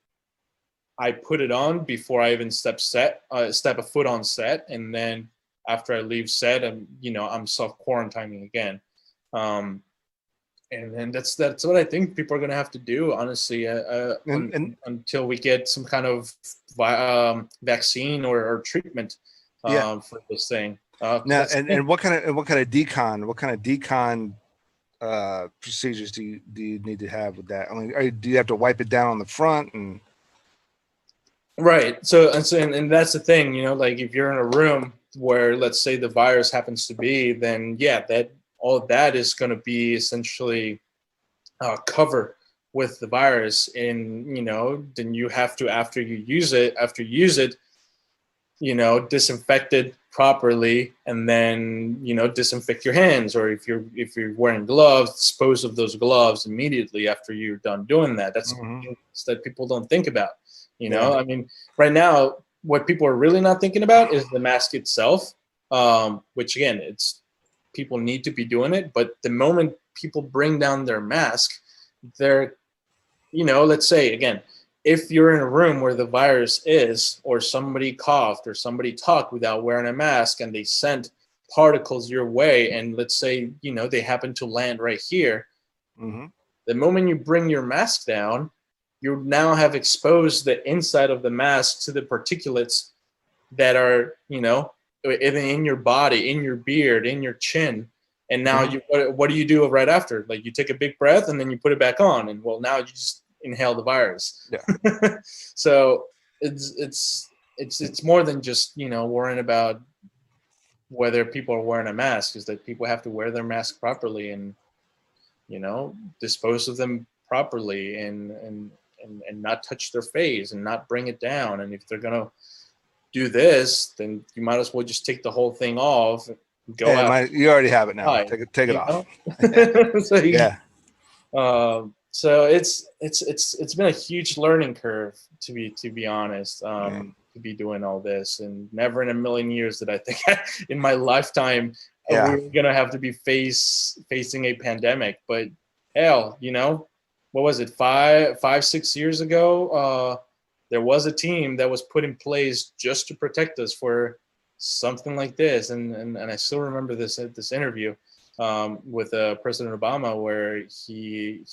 I put it on before I even step a foot on set, and then after I leave set, I'm self quarantining again. And then that's what I think people are gonna have to do, honestly, until we get some kind of vaccine or treatment for this thing. Now, and what kind of decon procedures do you need to have with that? I mean, do you have to wipe it down on the front and? Right. So and that's the thing, you know, like if you're in a room where, let's say, the virus happens to be, then yeah, that all of that is going to be essentially covered with the virus. And, you know, then you have to, after you use it, you know, disinfect it properly, and then, you know, disinfect your hands, or if you're wearing gloves, dispose of those gloves immediately after you're done doing that. That's things that people don't think about. You know, I mean, right now, what people are really not thinking about is the mask itself, which again, people need to be doing it. But the moment people bring down their mask, they're, you know, let's say again, if you're in a room where the virus is, or somebody coughed or somebody talked without wearing a mask and they sent particles your way, and let's say, you know, they happen to land right here, the moment you bring your mask down, you now have exposed the inside of the mask to the particulates that are, you know, in your body, in your beard, in your chin. And now what do you do right after? Like, you take a big breath and then you put it back on, and well, now you just inhale the virus. Yeah. So it's more than just, you know, worrying about whether people are wearing a mask. Is that people have to wear their mask properly, and, you know, dispose of them properly, and not touch their face and not bring it down. And if they're gonna do this, then you might as well just take the whole thing off, go out. You already have it now. Fine, Take it you off. know? So Yeah. So it's been a huge learning curve, to be honest, to be doing all this, and never in a million years did I think in my lifetime we were gonna have to be facing a pandemic. But hell, you know, what was it, 6 years ago? There was a team that was put in place just to protect us for something like this, and I still remember this interview with President Obama, where he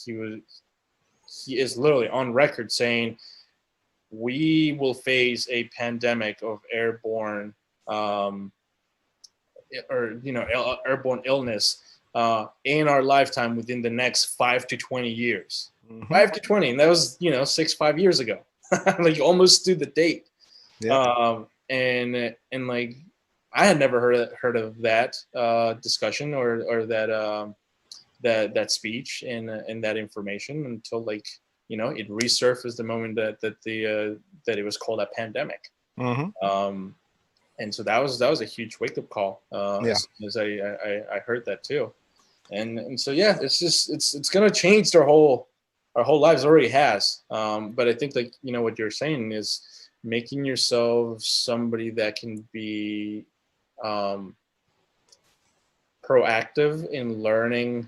is literally on record saying we will face a pandemic of airborne airborne illness in our lifetime within the next 5 to 20 years. 5 to 20, and that was 5 years ago, like almost to the date. And like I had never heard of that discussion or that speech and that information until it resurfaced the moment that it was called a pandemic. And so that was a huge wake up call as I heard that too. And so it's gonna change our whole lives. It already has. But I think what you're saying is making yourself somebody that can be proactive in learning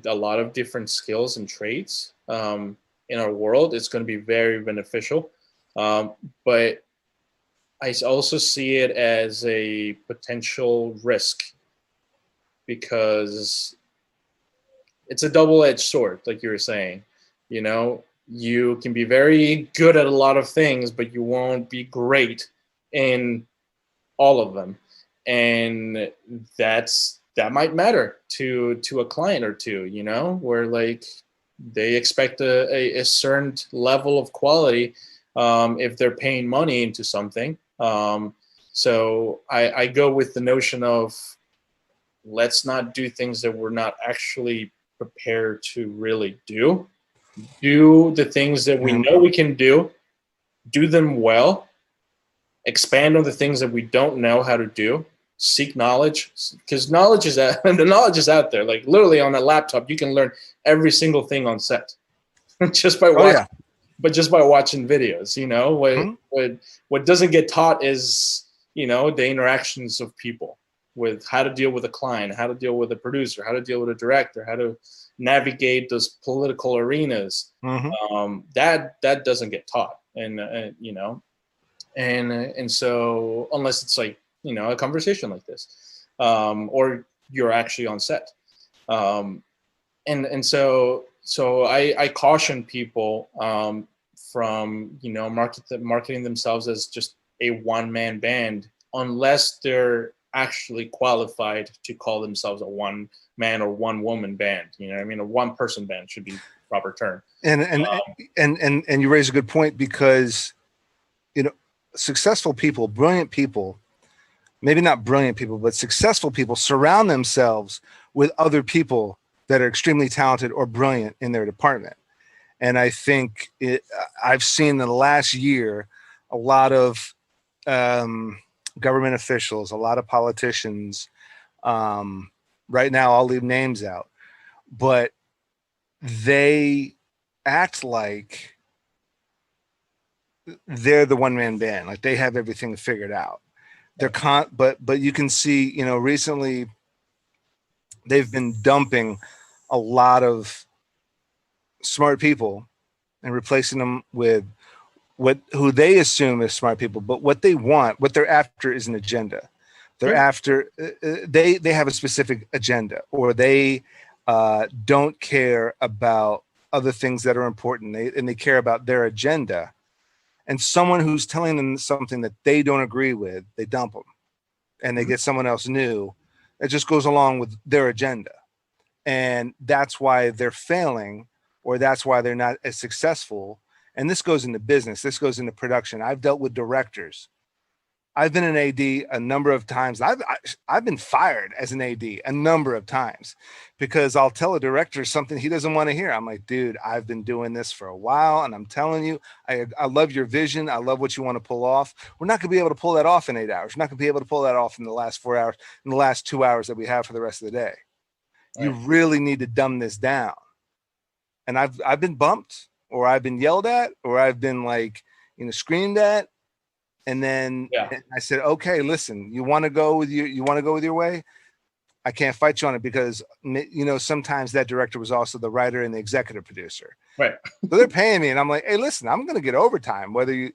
a lot of different skills and traits in our world. It's going to be very beneficial. But I also see it as a potential risk because it's a double-edged sword, like you were saying. You can be very good at a lot of things, but you won't be great in all of them. And that might matter to a client or two, where they expect a certain level of quality if they're paying money into something. So I go with the notion of let's not do things that we're not actually prepared to really do. Do the things that we know we can do them well, expand on the things that we don't know how to do, seek knowledge, because the knowledge is out there. Like literally on a laptop, you can learn every single thing on set just by watching. But just by watching videos, what doesn't get taught is the interactions of people, with how to deal with a client, how to deal with a producer, how to deal with a director, how to navigate those political arenas. That doesn't get taught, and so unless it's a conversation like this, or you're actually on set, and so I caution people from marketing themselves as just a one-man band unless they're actually qualified to call themselves a one-man or one-woman band. A one-person band should be the proper term. And you raise a good point, because successful people, brilliant people, maybe not brilliant people, but successful people surround themselves with other people that are extremely talented or brilliant in their department. And I think I've seen in the last year a lot of government officials, a lot of politicians. Right now, I'll leave names out, but they act like they're the one-man band, like they have everything figured out. But you can see, recently they've been dumping a lot of smart people and replacing them with who they assume is smart people. But what they're after is an agenda. They're after, they have a specific agenda, or they don't care about other things that are important. They care about their agenda. And someone who's telling them something that they don't agree with, they dump them, and they get someone else new that just goes along with their agenda. And that's why they're failing, or that's why they're not as successful. And this goes into business. This goes into production. I've dealt with directors. I've been an AD a number of times. I've been fired as an AD a number of times because I'll tell a director something he doesn't want to hear. I'm like, dude, I've been doing this for a while, and I'm telling you, I love your vision. I love what you want to pull off. We're not going to be able to pull that off in 8 hours. We're not going to be able to pull that off in the last 4 hours, in the last 2 hours that we have for the rest of the day. You really need to dumb this down. And I've been bumped, or I've been yelled at, or I've been like, screamed at. And then I said, okay, listen, you want to go with your way? I can't fight you on it because, sometimes that director was also the writer and the executive producer. Right. So they're paying me, and I'm like, hey, listen, I'm going to get overtime, whether you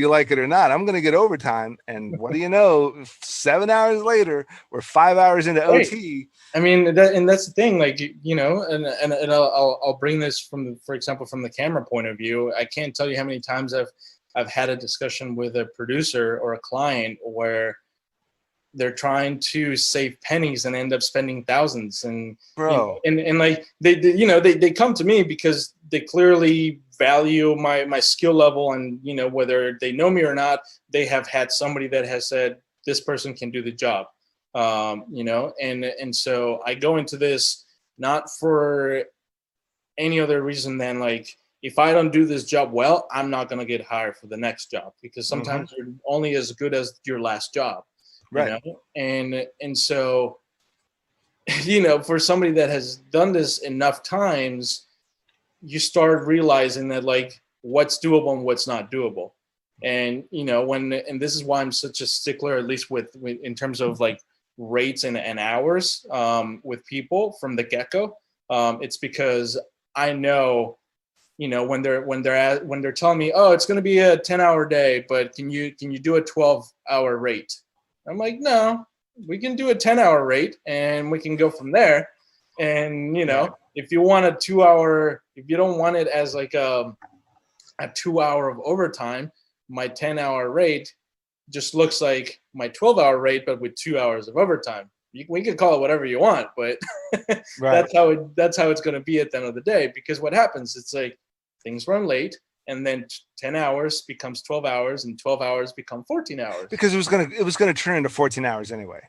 like it or not. I'm going to get overtime. And what do you know? 7 hours later, we're 5 hours into OT. I mean, that's the thing, like, and I'll bring this for example, from the camera point of view. I can't tell you how many times I've had a discussion with a producer or a client where they're trying to save pennies and end up spending thousands. And bro, and like they come to me because they clearly value my skill level, and whether they know me or not, they have had somebody that has said this person can do the job. And so I go into this not for any other reason than, like, if I don't do this job well, I'm not going to get hired for the next job, because sometimes you're only as good as your last job. Right. And so, for somebody that has done this enough times, you start realizing that, like, what's doable and what's not doable. And, and this is why I'm such a stickler, at least with in terms of like rates and hours, with people from the get-go. It's because I know, when they're telling me, oh, it's going to be a 10-hour day, but can you do a 12-hour rate? I'm like, no, we can do a 10-hour rate and we can go from there. And, if you want a 2-hour, if you don't want it as like a 2 hour of overtime, my 10-hour rate just looks like my 12-hour rate, but with 2 hours of overtime. We can call it whatever you want, but that's how it's going to be at the end of the day. Because what happens, it's like things run late, and then 10 hours becomes 12 hours, and 12 hours become 14 hours. Because it was gonna turn into 14 hours anyway.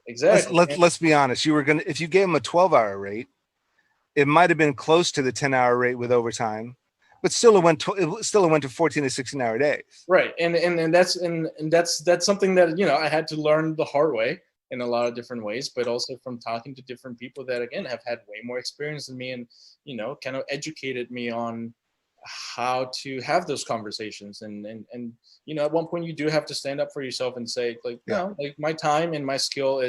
Exactly. Let's be honest. If you gave them a 12-hour rate, it might have been close to the 10-hour rate with overtime, but still it went to 14 to 16-hour days. Right. And that's something that, I had to learn the hard way in a lot of different ways, but also from talking to different people that, again, have had way more experience than me, and, kind of educated me on how to have those conversations. And at one point you do have to stand up for yourself and say, like, like, my time and my skill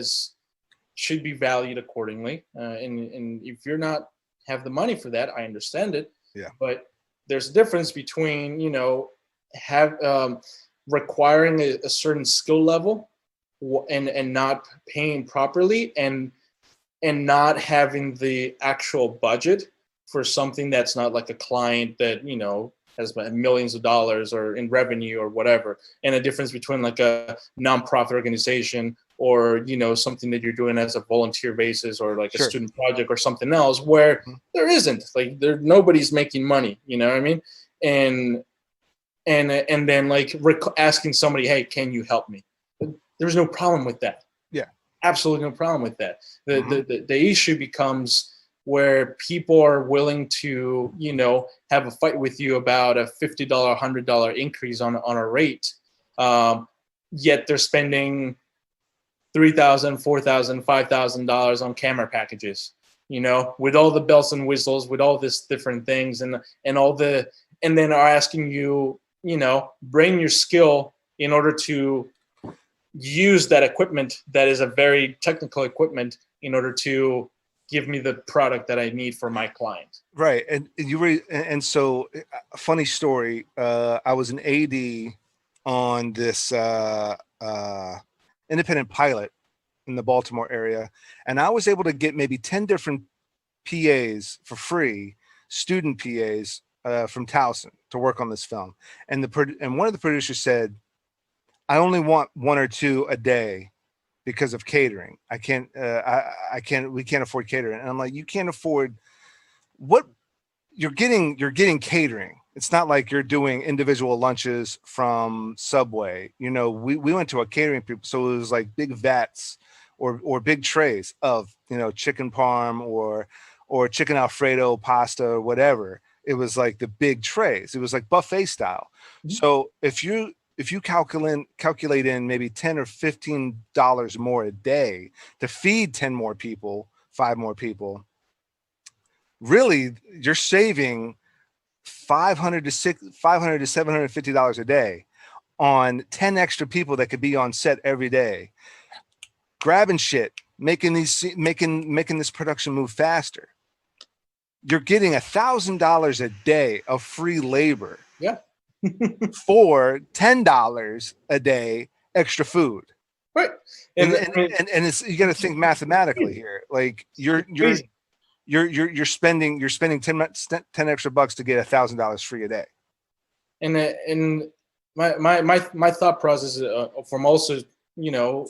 should be valued accordingly. And if you're not have the money for that, I understand it. Yeah. But there's a difference between, requiring a certain skill level and not paying properly, and not having the actual budget for something that's not like a client that, has millions of dollars or in revenue or whatever. And a difference between like a nonprofit organization or, something that you're doing as a volunteer basis, or like a student project or something else, where there isn't, like, nobody's making money, you know what I mean? And then like asking somebody, hey, can you help me? There's no problem with that. Yeah. Absolutely no problem with that. The issue becomes where people are willing to, have a fight with you about a $50, $100 increase on a rate, yet they're spending $3,000, $4,000, $5,000 on camera packages, with all the bells and whistles, with all this different things, and then are asking you, bring your skill in order to use that equipment that is a very technical equipment in order to give me the product that I need for my client. Right. And so a funny story. I was an AD on this independent pilot in the Baltimore area, and I was able to get maybe 10 different PAs for free, student PAs from Towson, to work on this film. And one of the producers said, I only want 1 or 2 a day because of catering. We can't afford catering. And I'm like, you can't afford what you're getting catering. It's not like you're doing individual lunches from Subway. You know, we went to a catering people, so it was like big vats or big trays of, you know, chicken parm or chicken Alfredo pasta or whatever. It was like the big trays. It was like buffet style. Mhm. So if you calculate in maybe $10 or $15 more a day to feed 10 more people, 5 more people, really you're saving 500 to $750 a day on 10 extra people that could be on set every day, grabbing shit, making this production move faster. You're getting $1,000 a day of free labor. Yeah. For $10 a day extra food. Right. And I mean, it's, you got to think mathematically here. Like you're crazy. spending 10 extra bucks to get $1,000 free a day. And my thought process from also, you know,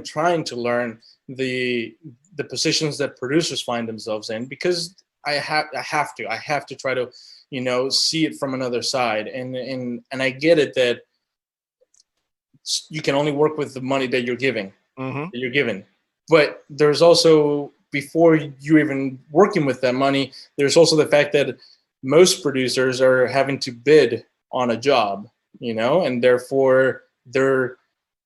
trying to learn the positions that producers find themselves in, because I have to try to, you know, see it from another side, and I get it that you can only work with the money that you're giving, but there's also, before you even working with that money, there's also the fact that most producers are having to bid on a job, you know, and therefore the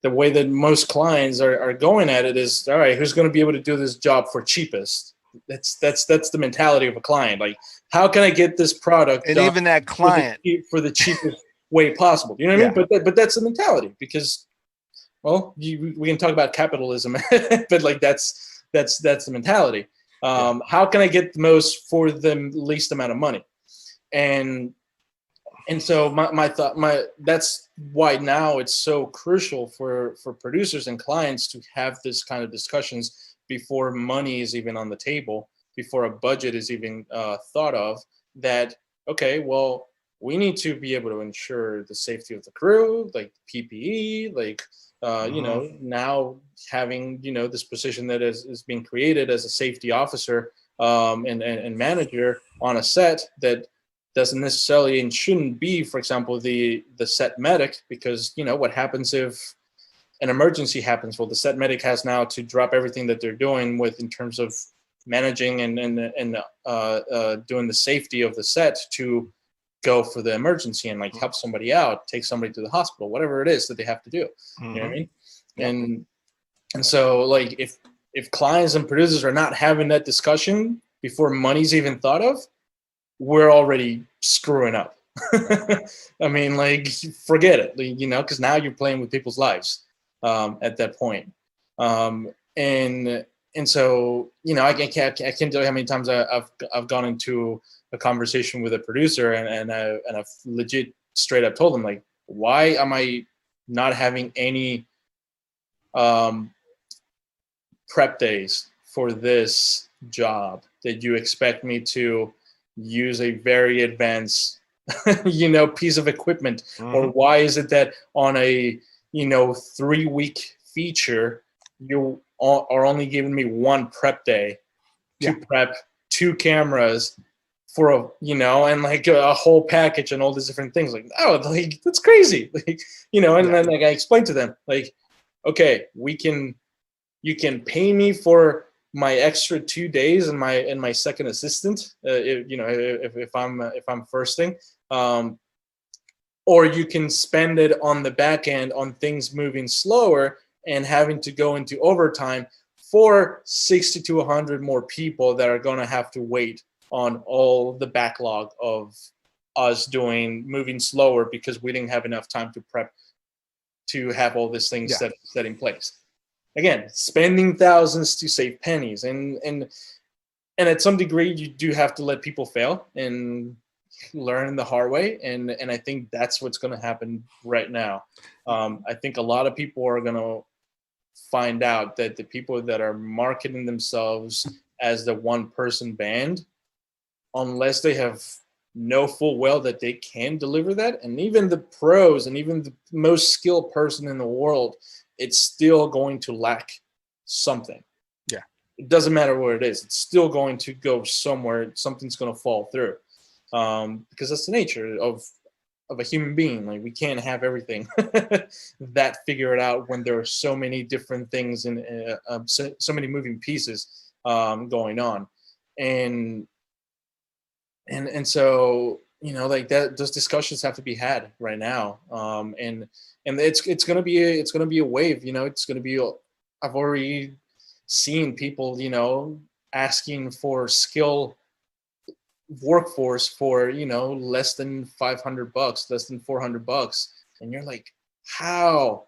way that most clients are going at it is, all right, who's going to be able to do this job for cheapest? That's the mentality of a client. Like, how can I get this product And done even that client for the cheapest way possible? You know what I mean? But that's the mentality, because, well, we can talk about capitalism, but like that's the mentality. How can I get the most for the least amount of money? And so that's why now it's so crucial for producers and clients to have this kind of discussions before money is even on the table, before a budget is even thought of. That, okay, well, we need to be able to ensure the safety of the crew, like PPE, like you know, now having, you know, this position that is being created as a safety officer and manager on a set that doesn't necessarily and shouldn't be, for example, the set medic, because, you know, what happens if an emergency happens? Well, the set medic has now to drop everything that they're doing with in terms of managing and doing the safety of the set to go for the emergency and like help somebody out, take somebody to the hospital, whatever it is that they have to do. You know what I mean? Yep. And so, like, if clients and producers are not having that discussion before money's even thought of, we're already screwing up. I mean, like, forget it, you know, because now you're playing with people's lives at that point. And so, you know, I can't tell you how many times I've gone into a conversation with a producer and I've legit straight up told them, like, why am I not having any prep days for this job that you expect me to use a very advanced you know, piece of equipment? Or why is it that on a, you know, 3-week feature you are only giving me 1 prep day to prep 2 cameras for a, you know, and like a whole package and all these different things? Like, oh, like, that's crazy. Like, you know, and then, like, I explained to them, like, okay, you can pay me for my extra 2 days and my second assistant, you know, if I'm firsting, or you can spend it on the back end on things moving slower and having to go into overtime for 60 to 100 more people that are going to have to wait on all the backlog of us moving slower because we didn't have enough time to prep to have all these things set in place. Again, spending thousands to save pennies, and at some degree you do have to let people fail and learn the hard way, and I think that's what's going to happen right now. I think a lot of people are going to find out that the people that are marketing themselves as the one-person band, unless they have know full well that they can deliver that, and even the pros and even the most skilled person in the world, it's still going to lack something. It doesn't matter what it is. It's still going to go somewhere. Something's going to fall through. because that's the nature of a human being. Like we can't have everything that figure it out when there are so many different things and so many moving pieces going on, and so like that, those discussions have to be had right now, and it's gonna be a wave. It's gonna be. I've already seen people asking for skill workforce for less than $500, less than $400, and you're like, how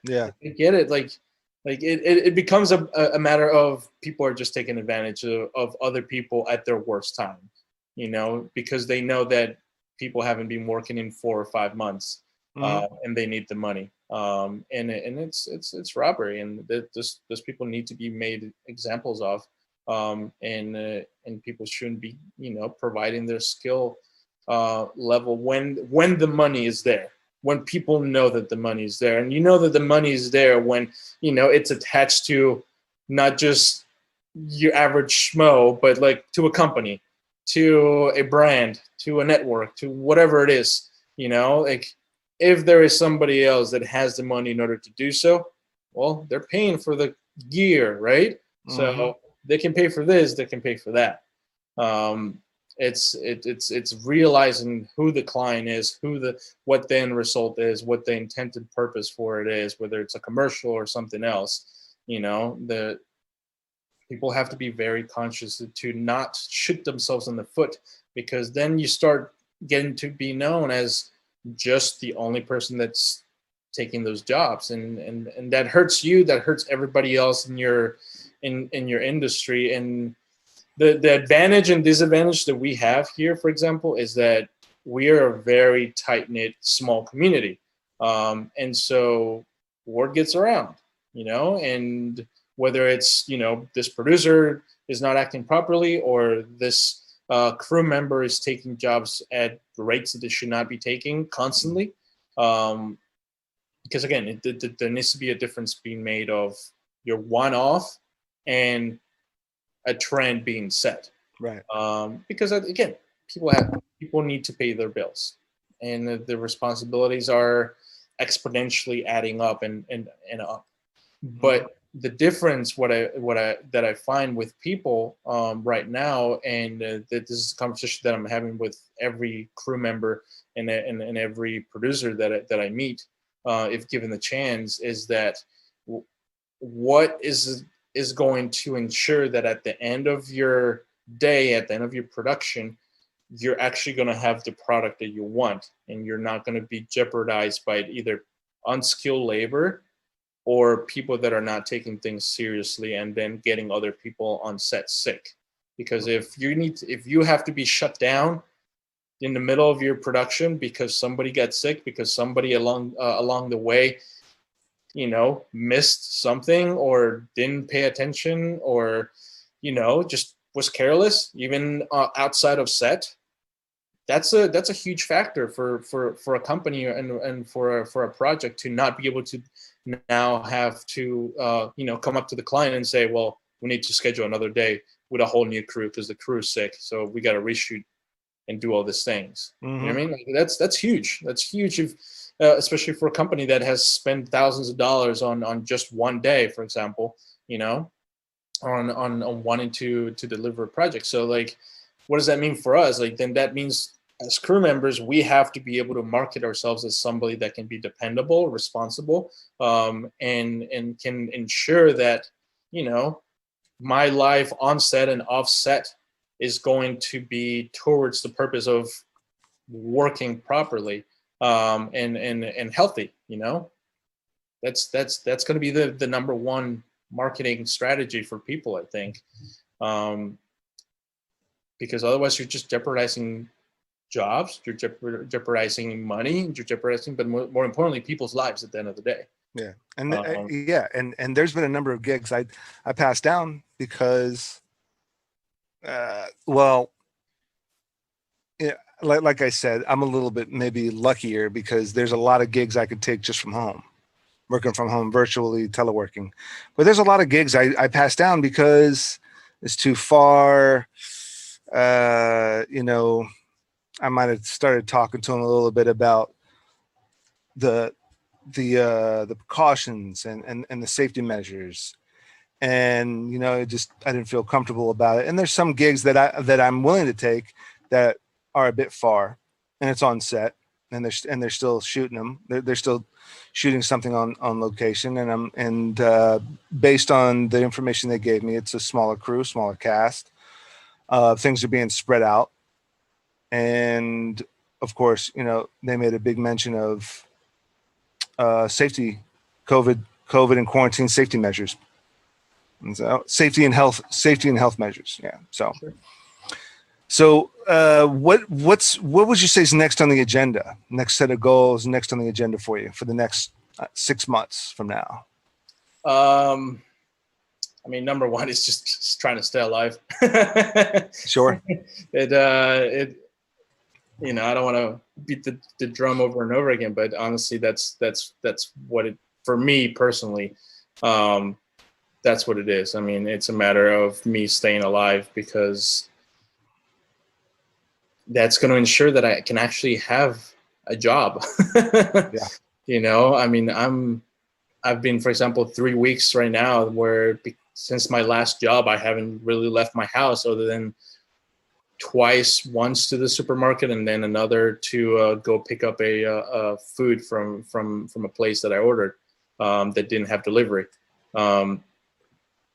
Yeah. I get it. Like it becomes a matter of people are just taking advantage of other people at their worst time, because they know that people haven't been working in 4 or 5 months, and they need the money, and it's robbery, and those people need to be made examples of, and people shouldn't be providing their skill level when the money is there, when people know that the money is there, and that the money is there when it's attached to not just your average schmo, but like to a company, to a brand, to a network, to whatever it is. Like if there is somebody else that has the money in order to do so, well, they're paying for the gear, right? So they can pay for this, they can pay for that. It's realizing who the client is, what the end result is, what the intended purpose for it is, whether it's a commercial or something else. The people have to be very conscious to not shoot themselves in the foot, because then you start getting to be known as just the only person that's taking those jobs, and that hurts you, that hurts everybody else in your industry. And the advantage and disadvantage that we have here, for example, is that we are a very tight-knit small community, and so word gets around, and whether it's this producer is not acting properly, or this crew member is taking jobs at rates that they should not be taking constantly, because again, there needs to be a difference being made of your one-off and a trend being set, Right. because again, people need to pay their bills, and the responsibilities are exponentially adding up and up. But the difference, what I find with people right now, and that this is a conversation that I'm having with every crew member and every producer that I meet, if given the chance, is that what is going to ensure that at the end of your day, at the end of your production, you're actually going to have the product that you want, and you're not going to be jeopardized by either unskilled labor or people that are not taking things seriously and then getting other people on set sick. Because if you have to be shut down in the middle of your production because somebody got sick, because somebody along the way missed something or didn't pay attention, or just was careless, even outside of set, that's a huge factor for a company and for a project to not be able to now have to come up to the client and say, well, we need to schedule another day with a whole new crew because the crew is sick, so we got to reshoot and do all these things. You know what I mean? Like, that's huge. That's huge, if, especially for a company that has spent thousands of dollars on just one day, for example. On wanting to deliver a project. So like, what does that mean for us? Like, then that means as crew members, we have to be able to market ourselves as somebody that can be dependable, responsible, and can ensure that my life on set and off set is going to be towards the purpose of working properly, and healthy. That's going to be the number one marketing strategy for people, I think, because otherwise you're just jeopardizing jobs, you're jeopardizing money, you're jeopardizing, but more importantly, people's lives at the end of the day. Yeah. And and there's been a number of gigs I passed down because well, yeah, like I said, I'm a little bit maybe luckier because there's a lot of gigs I could take just from home, working from home, virtually teleworking. But there's a lot of gigs I passed down because it's too far. you know, I might have started talking to him a little bit about the the precautions and the safety measures, and you know, I didn't feel comfortable about it. And there's some gigs that I'm willing to take that are a bit far, and it's on set, and they're still shooting them. They're still shooting something on location, and based on the information they gave me, it's a smaller crew, smaller cast. Things are being spread out, and of course, you know, they made a big mention of safety, COVID and quarantine safety measures. And so safety and health measures. Yeah. So, Sure. what would you say is next on the agenda? Next set of goals, next on the agenda for you for the next 6 months from now? I mean, number one is just trying to stay alive. Sure. It you know, I don't want to beat the drum over and over again, but honestly, that's what it, for me personally, that's what it is. I mean, it's a matter of me staying alive, because that's going to ensure that I can actually have a job. Yeah. You know, I mean, I've been, for example, 3 weeks right now where since my last job, I haven't really left my house other than twice, once to the supermarket and then another to go pick up a food from a place that I ordered that didn't have delivery. And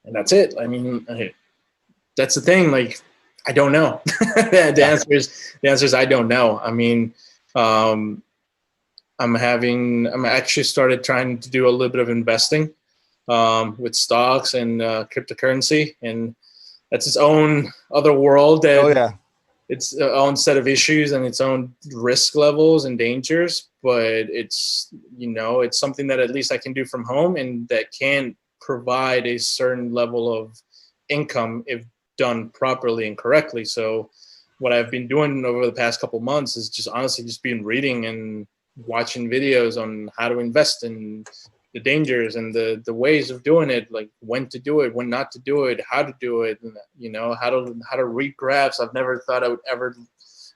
that's it. I mean, that's the thing. Like, I don't know. The answer is I don't know. I mean, I'm actually started trying to do a little bit of investing with stocks and cryptocurrency, and that's its own other world. That Oh yeah. its own set of issues and its own risk levels and dangers. But it's, you know, it's something that at least I can do from home, and that can provide a certain level of income if done properly and correctly. So what I've been doing over the past couple months is just honestly just been reading and watching videos on how to invest and the dangers and the ways of doing it, like when to do it, when not to do it, how to do it, and you know, how to read graphs. I've never thought I would ever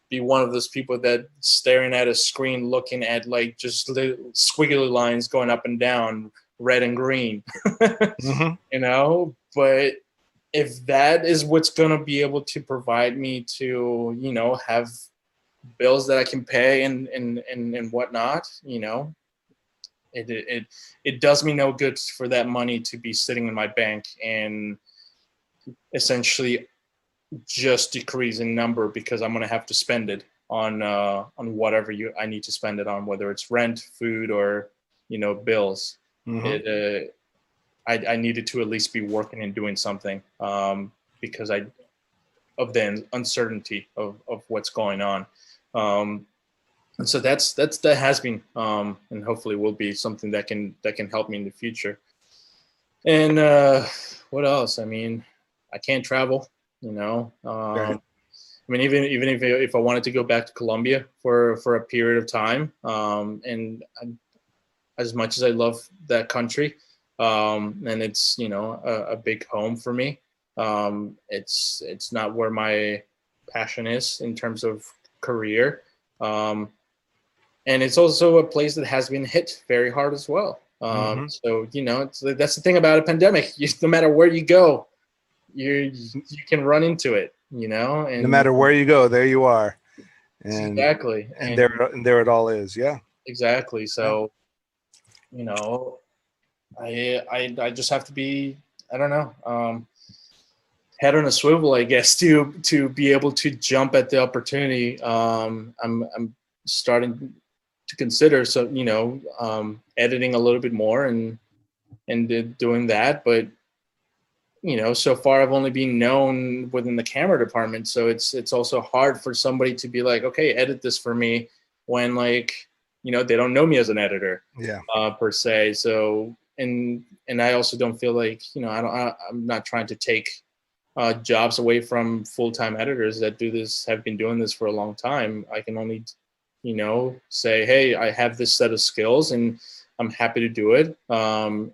be one of those people that staring at a screen looking at like just squiggly lines going up and down, red and green. Mm-hmm. You know, but if that is what's going to be able to provide me to, you know, have bills that I can pay and whatnot, you know, it does me no good for that money to be sitting in my bank and essentially just decrease in number, because I'm going to have to spend it on whatever I need to spend it on, whether it's rent, food, or, you know, bills. Mm-hmm. I needed to at least be working and doing something because of the uncertainty of what's going on. And so that has been and hopefully will be something that can help me in the future. And what else? I mean, I can't travel, you know. Right. I mean, even if I wanted to go back to Colombia for a period of time, and as much as I love that country, and it's, you know, a big home for me, it's not where my passion is in terms of career. And it's also a place that has been hit very hard as well. Mm-hmm. So, you know, that's the thing about a pandemic. No matter where you go, you can run into it, you know. And No matter where you go, there you are. And exactly. and there it all is. Yeah. Exactly. So, you know, I just have to be, I don't know, head on a swivel, I guess, to be able to jump at the opportunity. I'm starting to consider, so, you know, editing a little bit more and doing that. But, you know, so far I've only been known within the camera department, so it's also hard for somebody to be like, okay, edit this for me, when, like, you know, they don't know me as an editor. Yeah. Per se. So and I also don't feel like, you know, I'm not trying to take jobs away from full-time editors that have been doing this for a long time. I can only, you know, say, hey, I have this set of skills and I'm happy to do it.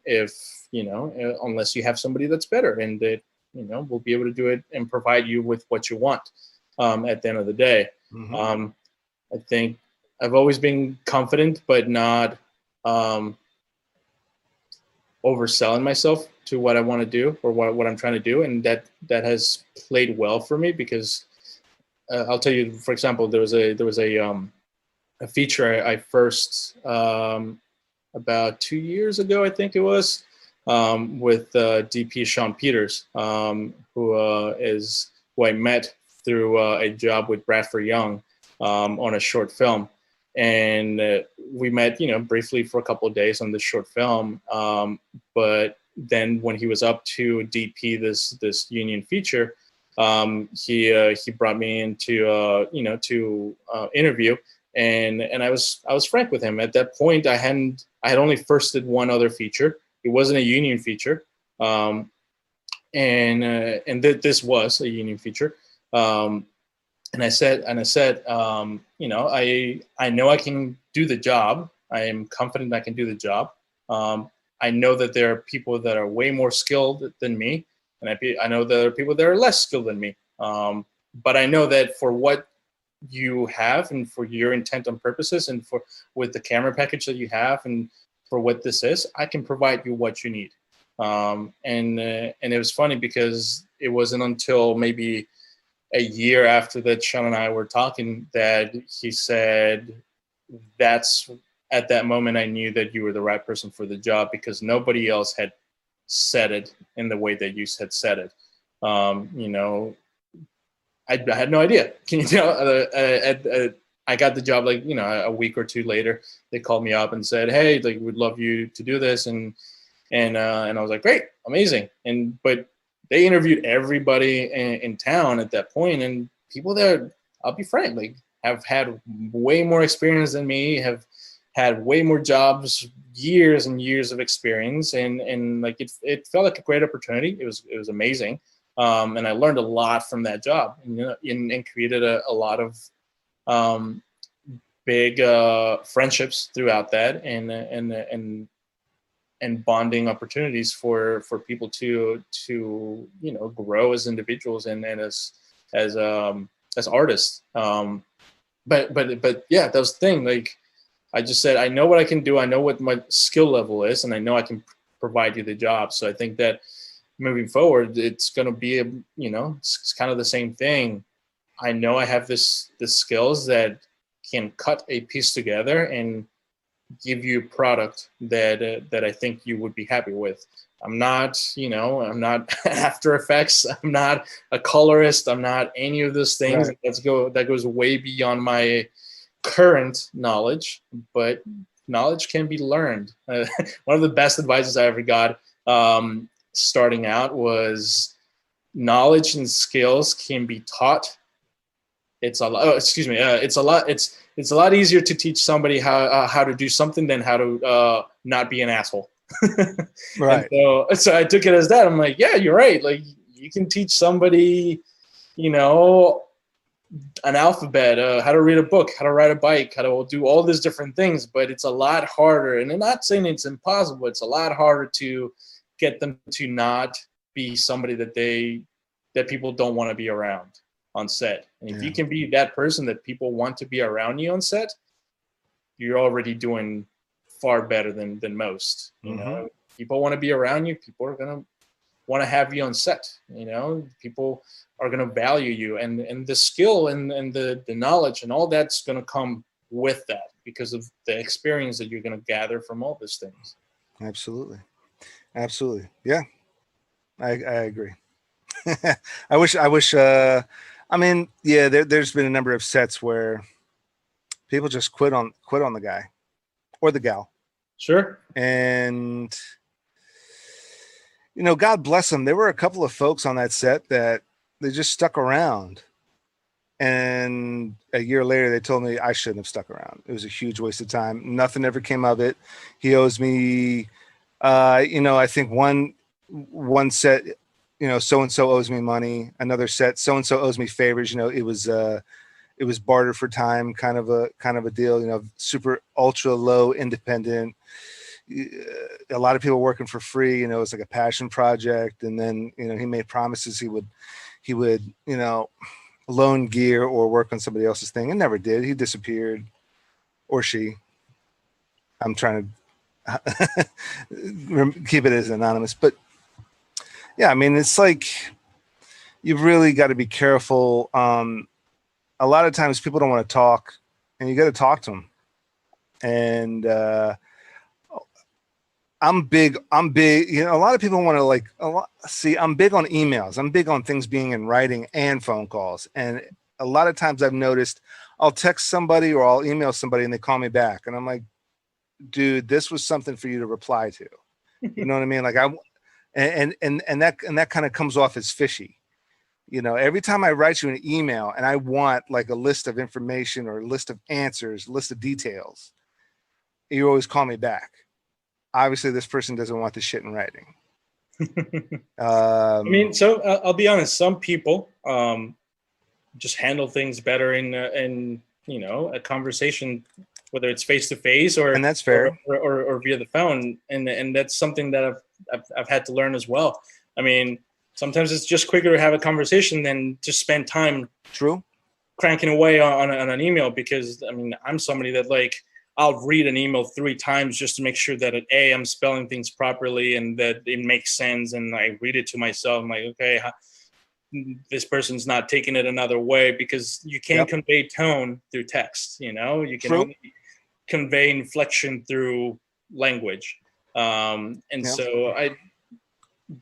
If, you know, unless you have somebody that's better and that, you know, will be able to do it and provide you with what you want. at the end of the day. Mm-hmm. I think I've always been confident, but not overselling myself to what I want to do or what I'm trying to do, and that has played well for me because I'll tell you, for example, there was a feature I first about 2 years ago, I think it was, with DP Sean Peters, who I met through a job with Bradford Young on a short film. And we met, briefly for a couple of days on this short film. But then when he was up to DP this union feature, he brought me in to interview, and I was frank with him. At that point, I had only first did one other feature. It wasn't a union feature, and this was a union feature. And I said, I know I can do the job. I am confident I can do the job. I know that there are people that are way more skilled than me, and I know there are people that are less skilled than me. But I know that for what you have and for your intent and purposes and for with the camera package that you have and for what this is, I can provide you what you need. And it was funny because it wasn't until maybe a year after that Sean and I were talking that he said, that's at that moment I knew that you were the right person for the job, because nobody else had said it in the way that you had said it. I had no idea. Can you tell? I got the job like, a week or two later. They called me up and said, "Hey, like we'd love you to do this," and I was like, "Great, amazing." But they interviewed everybody in town at that point, and people there, I'll be frank, like have had way more experience than me, have had way more jobs, years and years of experience, and like it felt like a great opportunity. It was amazing. And I learned a lot from that job, and created a lot of big friendships throughout that, and bonding opportunities for people to grow as individuals and as artists. But yeah, that was the thing. Like I just said, I know what I can do. I know what my skill level is, and I know I can provide you the job. So I think that moving forward, it's going to be it's kind of the same thing. I know I have the skills that can cut a piece together and give you a product that I think you would be happy with. I'm not After Effects. I'm not a colorist. I'm not any of those things. Right. That goes way beyond my current knowledge, but knowledge can be learned. One of the best advices I ever got starting out was knowledge and skills can be taught. It's a lot. It's a lot easier to teach somebody how to do something than how to not be an asshole. Right. And so I took it as that. I'm like, yeah, you're right. Like you can teach somebody, an alphabet, how to read a book, how to ride a bike, how to do all these different things, but it's a lot harder. And I'm not saying it's impossible. It's a lot harder to get them to not be somebody that people don't want to be around on set. And if you can be that person that people want to be around you on set, you're already doing far better than most. People want to be around you. People are going to want to have you on set. People are going to value you, and the skill and the knowledge and all that's going to come with that because of the experience that you're going to gather from all these things. Absolutely. Yeah, I agree. I wish I mean, yeah, there's been a number of sets where people just quit on the guy or the gal. Sure. And God bless them. There were a couple of folks on that set that they just stuck around. And a year later, they told me I shouldn't have stuck around. It was a huge waste of time. Nothing ever came of it. He owes me, I think one set, so-and-so owes me money. Another set, so-and-so owes me favors. It was barter for time, kind of a deal, super ultra low independent. A lot of people working for free, it was like a passion project. And then, he made promises he would, loan gear or work on somebody else's thing. It never did. He disappeared, or she. I'm trying to keep it as anonymous, but yeah, I mean, it's like you've really got to be careful. A lot of times people don't want to talk, and you got to talk to them. And I'm big. You know, a lot of people want to like. See, I'm big on emails. I'm big on things being in writing and phone calls. And a lot of times I've noticed I'll text somebody or I'll email somebody and they call me back, and I'm like, dude, this was something for you to reply to. You know what I mean? Like that kind of comes off as fishy. You know, every time I write you an email and I want like a list of information or a list of answers, list of details, you always call me back. Obviously, this person doesn't want the shit in writing. I mean, so I'll be honest. Some people just handle things better in you know, a conversation, whether it's face to face or and that's fair, or via the phone, and that's something that I've had to learn as well. I mean, sometimes it's just quicker to have a conversation than just spend time cranking away on an email, because I mean, I'm somebody that like, I'll read an email 3 times just to make sure that I'm spelling things properly and that it makes sense, and I read it to myself. I'm like, okay, this person's not taking it another way, because you can't convey tone through text. You know, you can only convey inflection through language. So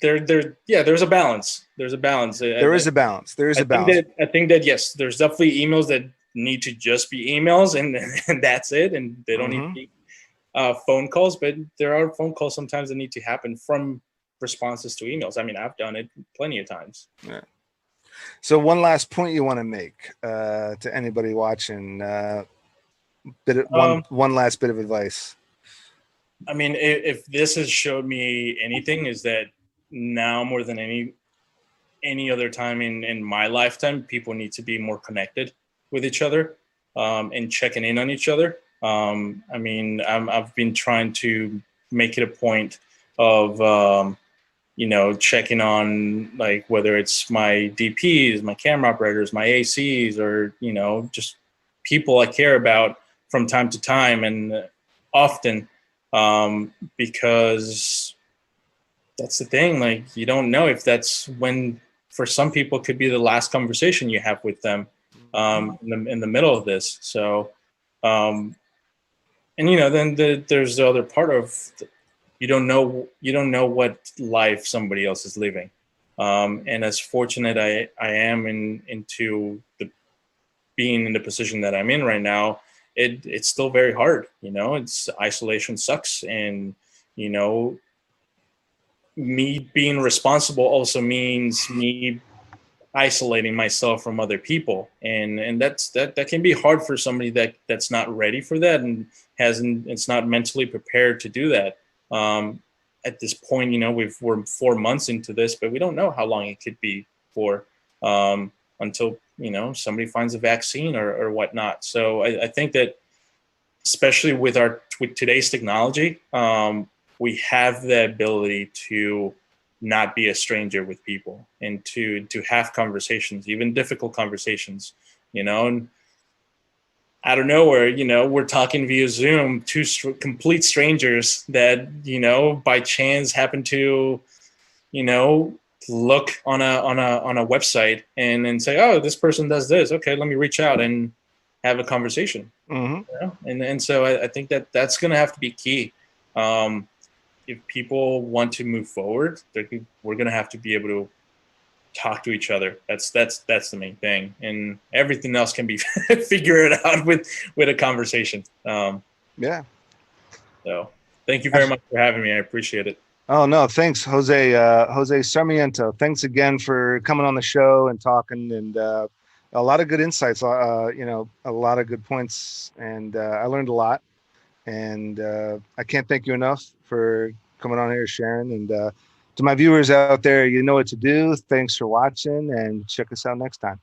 there's a balance. There's a balance. There is a balance. I think that yes, there's definitely emails that need to just be emails, and that's it, and they don't need to be phone calls. But there are phone calls sometimes that need to happen from responses to emails. I mean, I've done it plenty of times. Yeah. So one last point you want to make to anybody watching, one last bit of advice. I mean, if this has showed me anything, is that now more than any other time in my lifetime, people need to be more connected with each other and checking in on each other. I mean, I've been trying to make it a point of you know, checking on, like, whether it's my DPs, my camera operators, my ACs, or, you know, just people I care about from time to time and often, because that's the thing. Like, you don't know if that's when, for some people, it could be the last conversation you have with them in the middle of this. So, and, you know, then there's the other part of you don't know what life somebody else is living. And as fortunate I am into being in the position that I'm in right now, it's still very hard. You know, isolation sucks. And, you know, me being responsible also means me isolating myself from other people. And that can be hard for somebody that's not ready for that and it's not mentally prepared to do that. At this point, you know, we're 4 months into this, but we don't know how long it could be for until, you know, somebody finds a vaccine or whatnot. So I think that, especially with today's technology, we have the ability to not be a stranger with people and to have conversations, even difficult conversations, you know. And out of nowhere, you know, we're talking via Zoom, two complete strangers that, you know, by chance happen to, you know, look on a website and say, oh, this person does this. Okay, let me reach out and have a conversation. You know? And so I think that's going to have to be key. If people want to move forward, we're going to have to be able to talk to each other. That's the main thing, and everything else can be figured out with a conversation. Yeah. So thank you very much for having me. I appreciate it. Oh no, thanks, Jose. Jose Sarmiento. Thanks again for coming on the show and talking, and a lot of good insights. You know, a lot of good points, and I learned a lot. And I can't thank you enough for coming on here, Sharon. And to my viewers out there, you know what to do. Thanks for watching, and check us out next time.